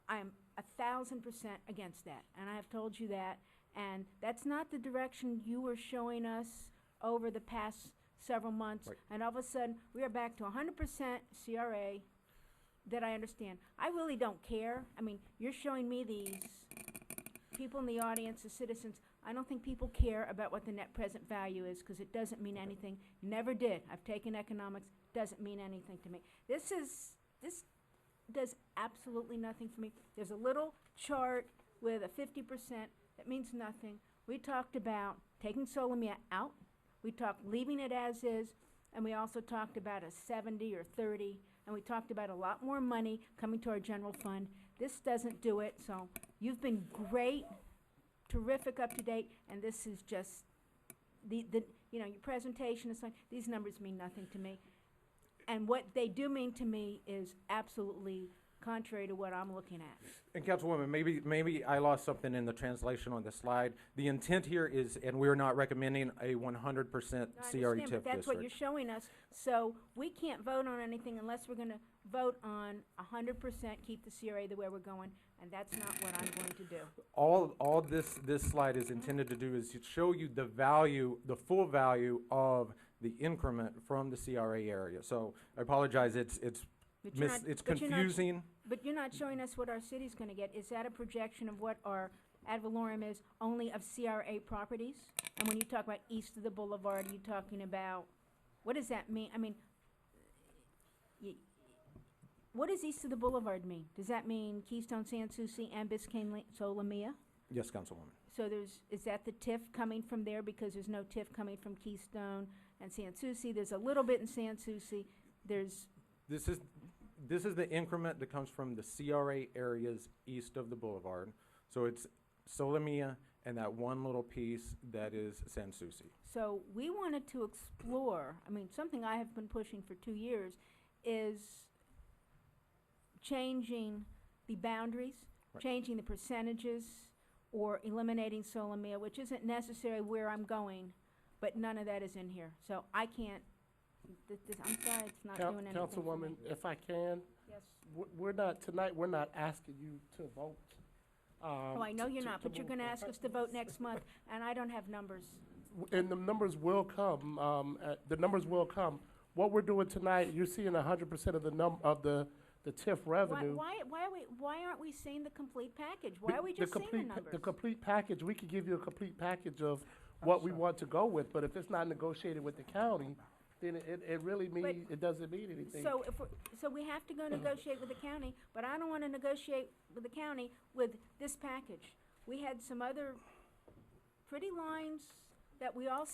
I'm 1,000% against that, and I have told you that, and that's not the direction you were showing us over the past several months, right. And all of a sudden, we are back to 100% CRA. That I understand. I really don't care. I mean, you're showing me these people in the audience, the citizens. I don't think people care about what the net present value is because it doesn't mean anything. Never did. I've taken economics. Doesn't mean anything to me. This does absolutely nothing for me. There's a little chart with a 50% that means nothing. We talked about taking Solomia out. We talked leaving it as is, and we also talked about a 70 or 30. And we talked about a lot more money coming to our general fund. This doesn't do it, so you've been great, terrific, up to date, and this is just, your presentation is fine. These numbers mean nothing to me. And what they do mean to me is absolutely contrary to what I'm looking at. And Councilwoman, maybe I lost something in the translation on the slide. The intent here is, and we're not recommending a 100% No, I CRE understand, TIF but that's what you're district. showing us, so we can't vote on anything unless we're gonna vote on 100% keep the CRA the way we're going, and that's not what I'm going to do. All this slide is intended to do is to show you the value, the full value of the increment from the CRA area. So I apologize, it's But you're not- it's but you're not- confusing. But you're not showing us what our city's gonna get. Is that a projection of what our ad valorem is only of CRA properties? And when you talk about east of the boulevard, are you talking about, what does that mean? I mean, what does east of the boulevard mean? Does that mean Keystone, Sans Souci, and Biscayne, Solomia? Yes, Councilwoman. So is that the TIF coming from there because there's no TIF coming from Keystone and Sans Souci? There's a little bit in Sans Souci. This is the increment that comes from the CRA areas east of the boulevard. So it's Solomia and that one little piece that is Sans Souci. So we wanted to explore, I mean, something I have been pushing for 2 years is changing the boundaries, Right. changing the percentages, or eliminating Solomia, which isn't necessarily where I'm going, but none of that is in here. So I can't, I'm sorry, it's not doing anything for me. Councilwoman, if I can, Yes. we're not asking you to vote. Oh, I know you're not, but you're move gonna forward. ask us to vote next month, and I don't have numbers. And the numbers will come, the numbers will come. What we're doing tonight, you're seeing 100% of the TIF revenue. Why aren't we seeing the complete package? Why are we just seeing the numbers? The complete package, we could give you a complete package of what we want to go with, but if it's not negotiated with the county, then it really means, it doesn't mean anything. So we have to go negotiate with the county, but I don't wanna negotiate with the county with this package. We had some other pretty lines that we all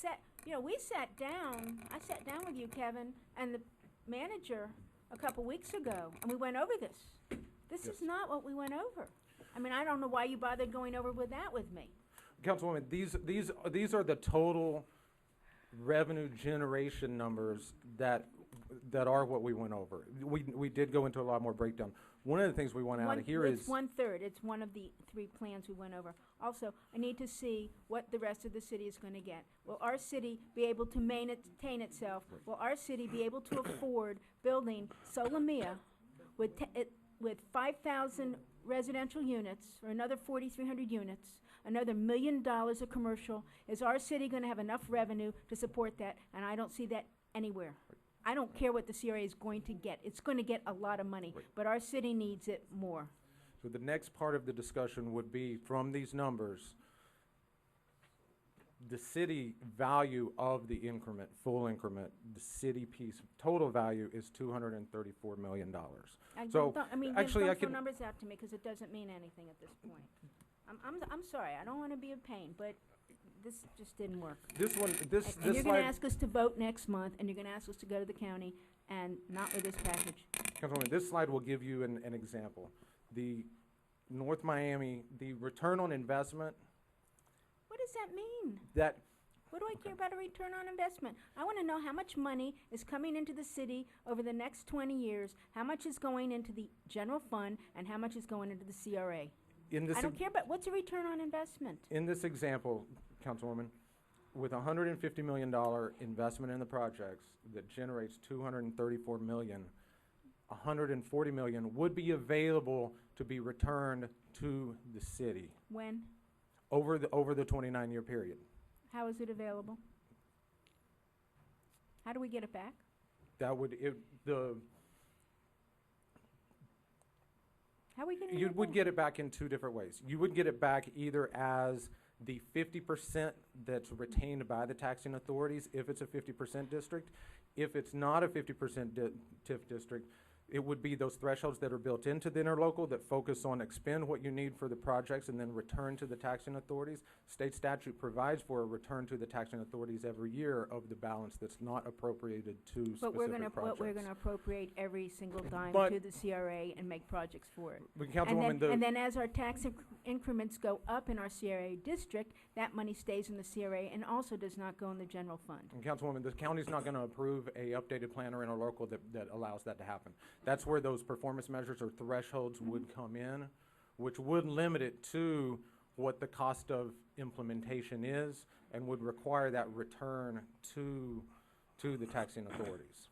we sat down, I sat down with you, Kevin, and the manager a couple weeks ago, and we went over this. This is not what we went over. I mean, I don't know why you bothered going over with that with me. Councilwoman, these are the total revenue generation numbers that are what we went over. We did go into a lot more breakdown. One of the things we want out of here is. It's 1/3, it's one of the 3 plans we went over. Also, I need to see what the rest of the city is gonna get. Will our city be able to maintain itself? Will our city be able to afford building Solomia with 5,000 residential units, or another 4,300 units, another $1 million of commercial? Is our city gonna have enough revenue to support that? And I don't see that anywhere. I don't care what the CRA is going to get. It's going to get a lot of money, but our city needs it more. So the next part of the discussion would be, from these numbers, the city value of the increment, full increment, the city piece, total value is $234 million. So, actually, I Throw can, numbers out to me, because it doesn't mean anything at this point. I'm sorry, I don't want to be a pain, but this just didn't work. this And you're slide, going to ask us to vote next month, and you're going to ask us to go to the county, and not with this package. Councilwoman, this slide will give you an example. The North Miami, the return on investment, What does that mean? that, What do I care about a return on investment? I want to know how much money is coming into the city over the next 20 years, how much is going into the general fund, and how much is going into the CRA. in this, I don't care about, what's a return on investment? in this example, Councilwoman, with $150 million investment in the projects that generates $234 million, $140 million would be available to be returned to the city When? over the 29-year period. How is it available? How do we get it back? That would, How are we getting it you back? would get it back in 2 different ways. You would get it back either as the 50% that's retained by the taxing authorities, if it's a 50% district. If it's not a 50% TIF district, it would be those thresholds that are built into the interlocal that focus on expend what you need for the projects and then return to the taxing authorities. State statute provides for a return to the taxing authorities every year of the balance that's not appropriated to But we're specific projects. we're gonna appropriate every single dime But- to the CRA and make projects for it. But And Councilwoman, then, and then as our tax increments go up in our CRA district, that money stays in the CRA and also does not go in the general fund. and Councilwoman, the county's not gonna approve a updated plan or interlocal that allows that to happen. That's where those performance measures or thresholds would come in, which would limit it to what the cost of implementation is and would require that return to the taxing authorities.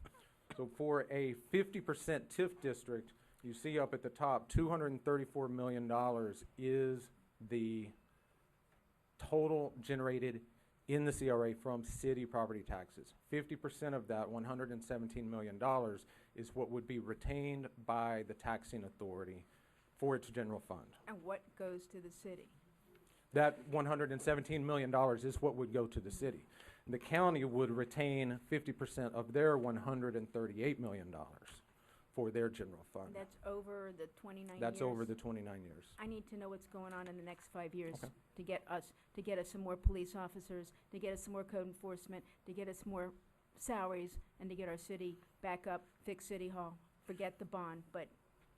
So for a 50% TIF district, you see up at the top, $234 million is the total generated in the CRA from city property taxes. 50% of that, $117 million, is what would be retained by the taxing authority for its general fund. And what goes to the city? That $117 million is what would go to the city. The county would retain 50% of their $138 million for their general fund. And that's over the 29 years? That's over the 29 years. I need to know what's going on in the next 5 years Okay. to get us some more police officers, to get us some more code enforcement, to get us more salaries, and to get our city back up, fix City Hall. Forget the bond, but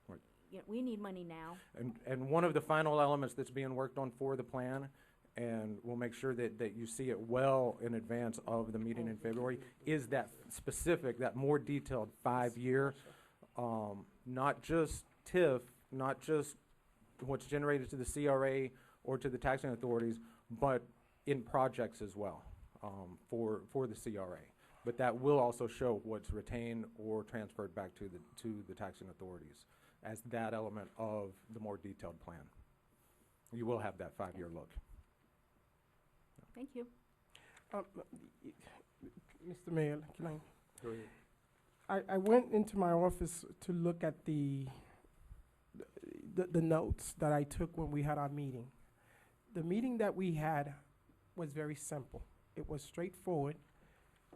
Right. we need money now. And one of the final elements that's being worked on for the plan, and we'll make sure that you see it well in advance of the meeting in February, is that specific, that more detailed 5-year, not just TIF, not just what's generated to the CRA or to the taxing authorities, but in projects as well, for the CRA. But that will also show what's retained or transferred back to the taxing authorities as that element of the more detailed plan. You will have that 5-year look. Thank you. Mr. Mayor, can I went into my office to look at the notes that I took when we had our meeting. The meeting that we had was very simple. It was straightforward.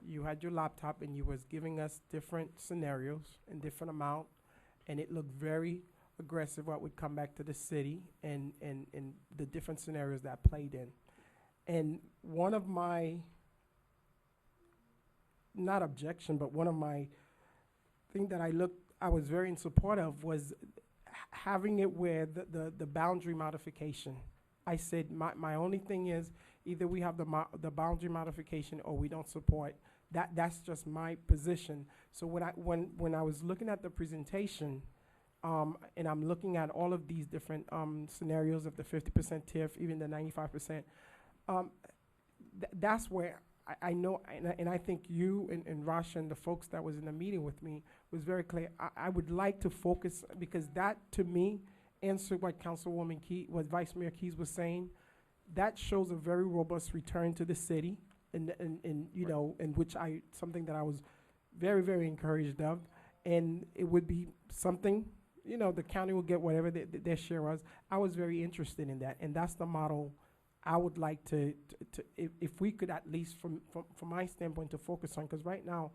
You had your laptop and you was giving us different scenarios and different amount, and it looked very aggressive what would come back to the city and the different scenarios that played in. And one of my, not objection, but one of my thing that I was very in support of was having it where the boundary modification. I said my only thing is either we have the boundary modification or we don't support. That's just my position. So when I was looking at the presentation, and I'm looking at all of these different scenarios of the 50% TIF, even the 95%, that's where I know, and I think you and Rasha and the folks that was in the meeting with me was very clear. I would like to focus, because that, to me, answered what what Vice Mayor Keys was saying. That shows a very robust return to the city, and you know, in which something that I was very, very encouraged of. And it would be something, you know, the county will get whatever their share was. I was very interested in that, and that's the model I would like to if we could, at least from my standpoint, to focus on. Because right now,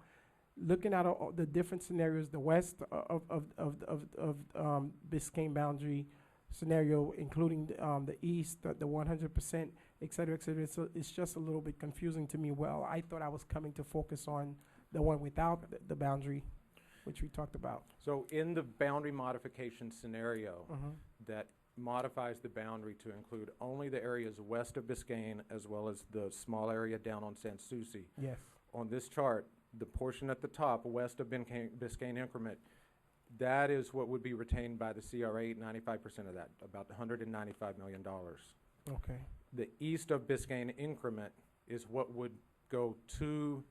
looking at all the different scenarios, the west of Biscayne boundary scenario, including the east, the 100%, et cetera, so it's just a little bit confusing to me. Well, I thought I was coming to focus on the one without the boundary, which we talked about. So in the boundary modification scenario, that modifies the boundary to include only the areas west of Biscayne as well as the small area down on Sans Souci. Yes. On this chart, the portion at the top, west of Biscayne increment, that is what would be retained by the CRA, 95% of that, about $195 million. Okay. The east of Biscayne increment is what would go to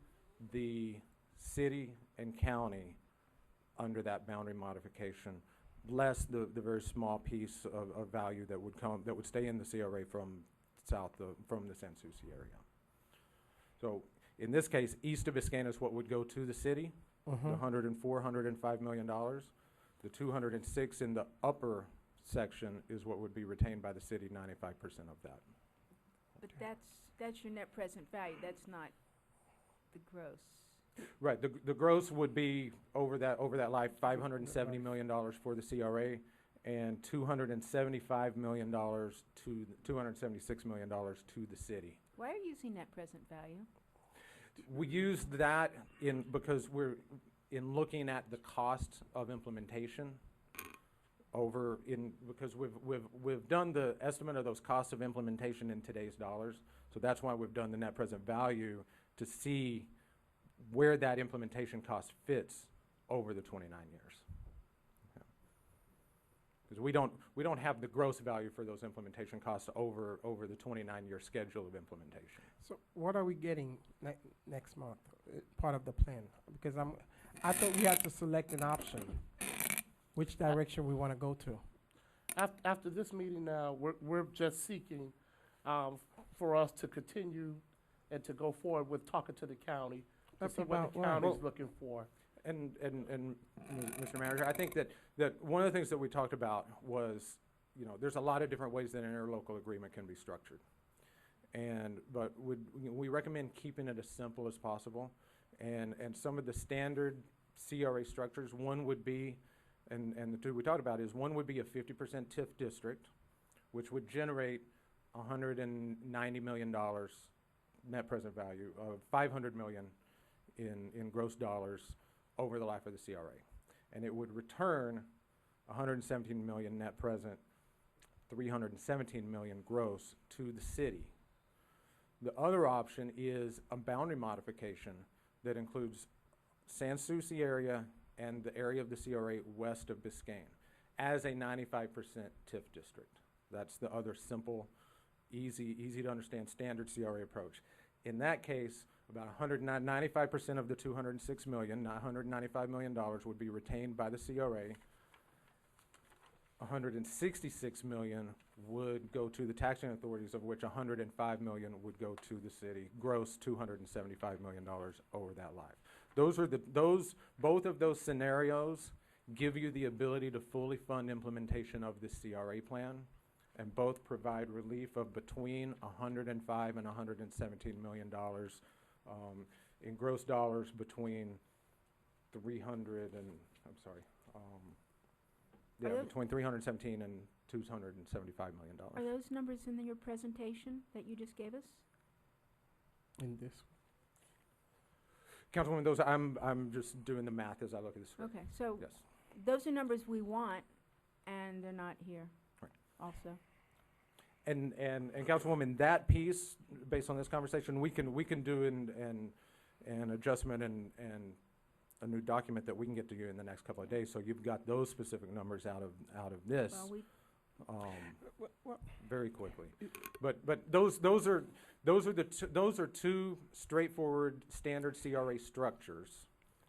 the city and county under that boundary modification, less the very small piece of value that would stay in the CRA from from the Sans Souci area. So in this case, east of Biscayne is what would go to the city, the $105 million. The 206 in the upper section is what would be retained by the city, 95% of that. But that's your net present value. That's not the gross. Right, the gross would be over that life, $570 million for the CRA and $276 million to the city. Why are you using net present value? We use that because we're in looking at the cost of implementation because we've done the estimate of those costs of implementation in today's dollars. So that's why we've done the net present value, to see where that implementation cost fits over the 29 years. Because we don't have the gross value for those implementation costs over the 29-year schedule of implementation. So what are we getting next month, part of the plan? Because I thought we had to select an option, which direction we want to go to. After this meeting now, we're just seeking for us to continue and to go forward with talking to the county to see what the county's looking for. And Mr. Manager, I think that one of the things that we talked about was, there's a lot of different ways that an interlocal agreement can be structured. But we recommend keeping it as simple as possible. And some of the standard CRA structures, one would be, and the two we talked about is, one would be a 50% TIF district, which would generate $190 million net present value of $500 million in gross dollars over the life of the CRA. And it would return $117 million net present, $317 million gross to the city. The other option is a boundary modification that includes Sans Souci area and the area of the CRA west of Biscayne as a 95% TIF district. That's the other simple, easy to understand standard CRA approach. In that case, about 95% of the $206 million, not $195 million, would be retained by the CRA. $166 million would go to the taxing authorities, of which $105 million would go to the city. Gross $275 million over that life. Both of those scenarios give you the ability to fully fund implementation of the CRA plan, and both provide relief of between $105 and $117 million. In gross dollars between between 317 and $275 million. Are those numbers in your presentation that you just gave us? In this. Councilwoman, those, I'm just doing the math as I look at this. Okay, so Yes. those are numbers we want, and they're not here. Right. Also. And Councilwoman, that piece, based on this conversation, we can do an adjustment and a new document that we can get to you in the next couple of days. So you've got those specific numbers out of this very quickly. But those are two straightforward standard CRA structures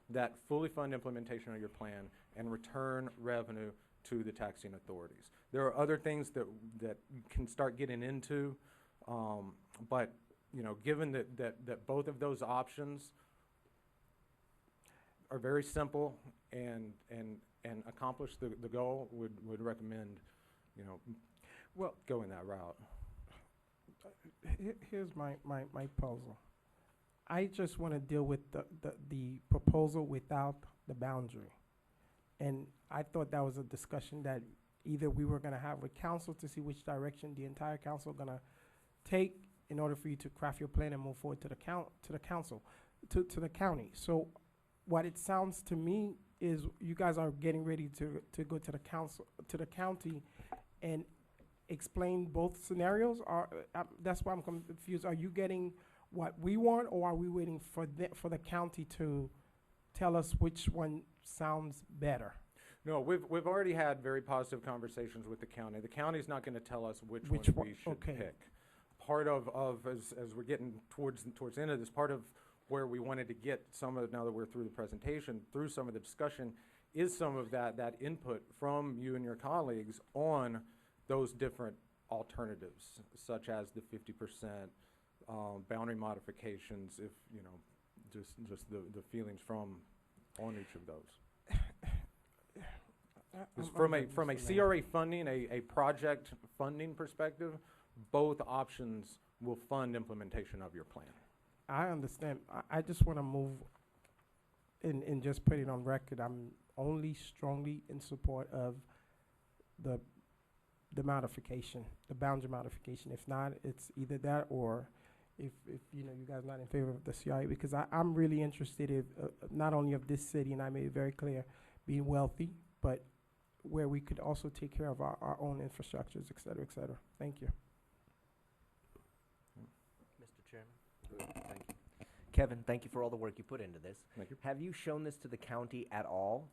that fully fund implementation of your plan and return revenue to the taxing authorities. There are other things that you can start getting into, but given that both of those options are very simple and accomplish the goal, would recommend going that route. Here's my puzzle. I just want to deal with the proposal without the boundary. And I thought that was a discussion that either we were going to have with council to see which direction the entire council going to take in order for you to craft your plan and move forward to the county. So what it sounds to me is you guys are getting ready to go to the county and explain both scenarios. That's why I'm confused. Are you getting what we want, or are we waiting for the county to tell us which one sounds better? No, we've already had very positive conversations with the county. The county's not going to tell us which one we should pick. Part of as we're getting towards the end of this, part of where we wanted to get some of, now that we're through the presentation, through some of the discussion, is some of that input from you and your colleagues on those different alternatives, such as the 50% boundary modifications, if just the feelings from on each of those. From a CRA funding, a project funding perspective, both options will fund implementation of your plan. I understand. I just want to move and just put it on record. I'm only strongly in support of the modification, the boundary modification. If not, it's either that, or if you guys are not in favor of the CRA, because I'm really interested in not only of this city, and I made it very clear, being wealthy, but where we could also take care of our own infrastructures, et cetera, et cetera. Thank you. Mr. Chairman? Thank you. Kevin, thank you for all the work you put into this. Thank you. Have you shown this to the county at all?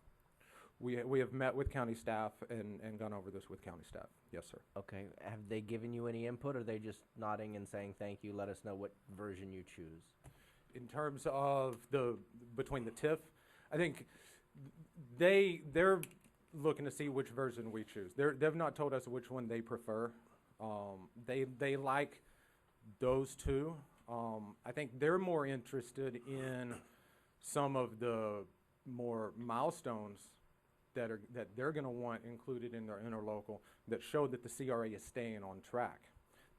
We have met with county staff and gone over this with county staff. Yes, sir. Okay, have they given you any input, or are they just nodding and saying, thank you, let us know what version you choose? In terms of between the TIF, I think they're looking to see which version we choose. They've not told us which one they prefer. They like those two. I think they're more interested in some of the more milestones that they're going to want included in their interlocal that show that the CRA is staying on track.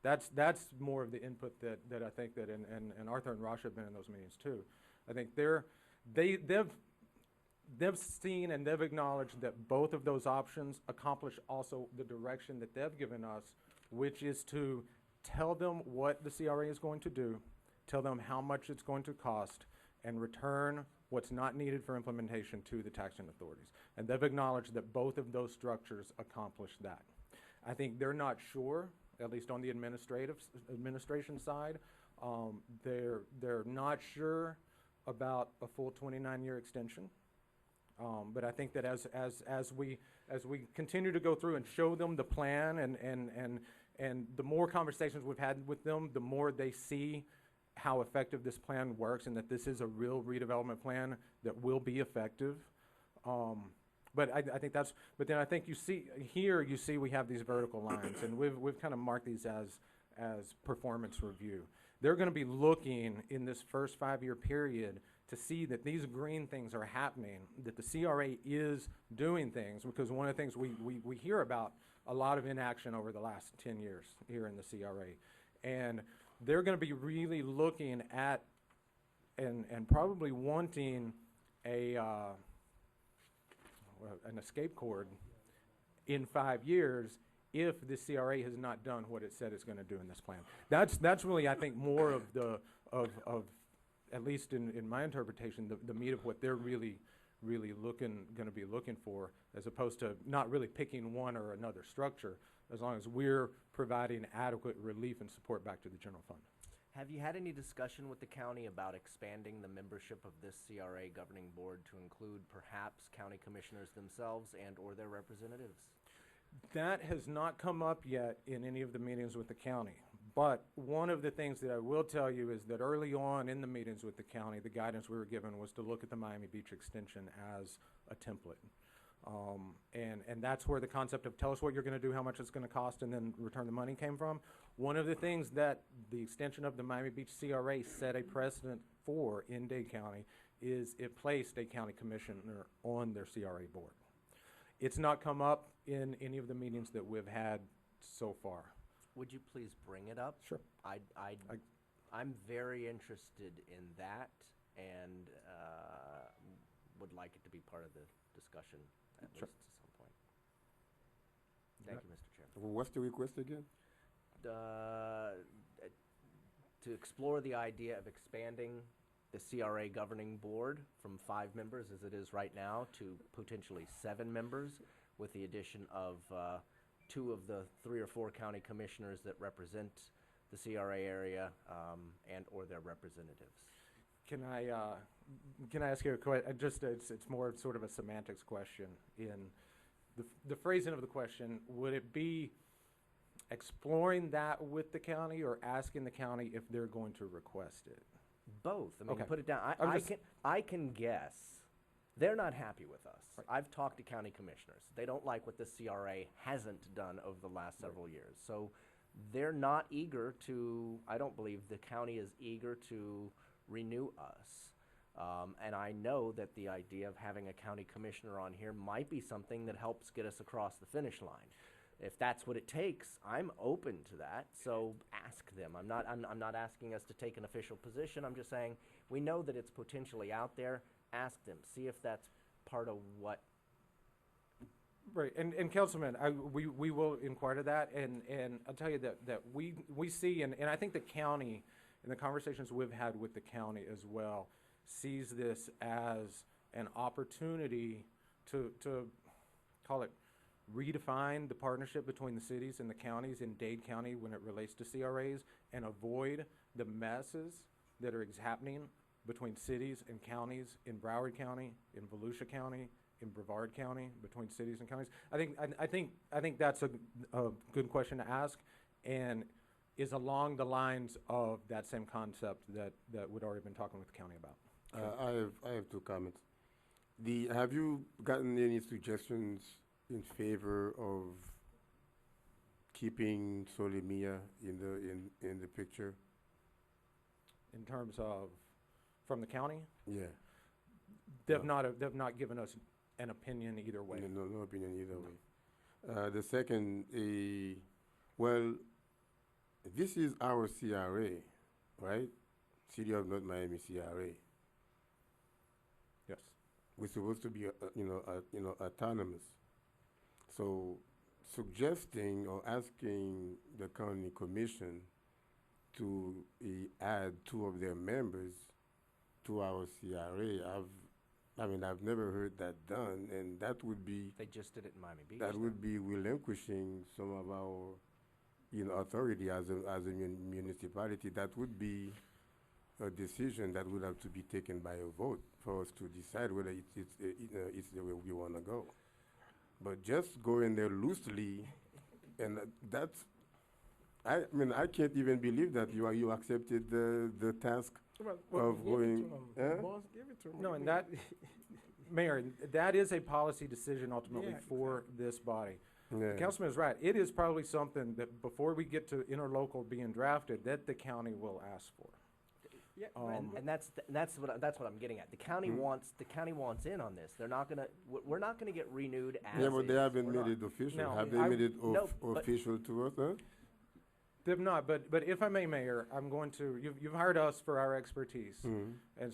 That's more of the input that I think that and Arthur and Rasha have been in those meetings too. I think they've seen and they've acknowledged that both of those options accomplish also the direction that they've given us, which is to tell them what the CRA is going to do, tell them how much it's going to cost, and return what's not needed for implementation to the taxing authorities. And they've acknowledged that both of those structures accomplish that. I think they're not sure, at least on the administration side, they're not sure about a full 29-year extension. But I think that as we continue to go through and show them the plan and the more conversations we've had with them, the more they see how effective this plan works and that this is a real redevelopment plan that will be effective. But I think but then I think you see we have these vertical lines, and we've kind of marked these as performance review. They're going to be looking in this first 5-year period to see that these green things are happening, that the CRA is doing things, because one of the things we hear about a lot of inaction over the last 10 years here in the CRA. And they're going to be really looking at and probably wanting an escape cord in 5 years if the CRA has not done what it said it's going to do in this plan. That's really, I think, more of at least in my interpretation, the meat of what they're really going to be looking for, as opposed to not really picking one or another structure, as long as we're providing adequate relief and support back to the general fund. Have you had any discussion with the county about expanding the membership of this CRA governing board to include perhaps county commissioners themselves and or their representatives? That has not come up yet in any of the meetings with the county. But one of the things that I will tell you is that early on in the meetings with the county, the guidance we were given was to look at the Miami Beach extension as a template. And that's where the concept of tell us what you're going to do, how much it's going to cost, and then return the money came from. One of the things that the extension of the Miami Beach CRA set a precedent for in Dade County is it placed a county commissioner on their CRA board. It's not come up in any of the meetings that we've had so far. Would you please bring it up? Sure. I'm very interested in that, and would like it to be part of the discussion at Sure. least at some point. Thank you, Mr. Chairman. Well, what's the request again? To explore the idea of expanding the CRA governing board from 5 members, as it is right now, to potentially 7 members, with the addition of 2 of the 3 or 4 county commissioners that represent the CRA area and or their representatives. Can I ask you a question? It's more sort of a semantics question. In the phrasing of the question, would it be exploring that with the county or asking the county if they're going to request it? Both. I mean, Okay. put it down. I can guess. They're not happy with us. Right. I've talked to county commissioners. They don't like what the CRA hasn't done over the last several years. So they're not eager to, I don't believe the county is eager to renew us. And I know that the idea of having a county commissioner on here might be something that helps get us across the finish line. If that's what it takes, I'm open to that. So ask them. I'm not asking us to take an official position. I'm just saying we know that it's potentially out there. Ask them. See if that's part of what. Right, and Councilman, we will inquire to that, and I'll tell you that we see, and I think the county, in the conversations we've had with the county as well, sees this as an opportunity to call it redefine the partnership between the cities and the counties in Dade County when it relates to CRAs, and avoid the messes that are happening between cities and counties in Broward County, in Volusia County, in Brevard County, between cities and counties? I think that's a good question to ask, and is along the lines of that same concept that we'd already been talking with the county about. I have two comments. Have you gotten any suggestions in favor of keeping Solimia in the picture? In terms of, from the county, Yeah. they've not given us an opinion either way. No opinion either way. The second, well, this is our CRA, right? City of North Miami CRA. Yes. We're supposed to be, autonomous. So, suggesting or asking the county commission to add 2 of their members to our CRA, I've never heard that done, and that would be They just did it in Miami Beach. that would be relinquishing some of our, authority as a municipality. That would be a decision that would have to be taken by a vote for us to decide whether it's the way we want to go. But just go in there loosely, and I can't even believe that you accepted the task of going. Boss, give it to him. No, and that, Mayor, that is a policy decision ultimately Yeah, for this body. Yeah. The councilman is right. It is probably something that before we get to interlocal being drafted, that the county will ask for. Yeah, And that's what I'm getting at. The county wants in on this. They're not gonna, we're not gonna get renewed as Yeah, but they is. haven't We're made not. it official. No, Have they I- made it no, but- official to us, huh? They've not, but if I may, Mayor, I'm going to, you've hired us for our expertise. Mhm. And so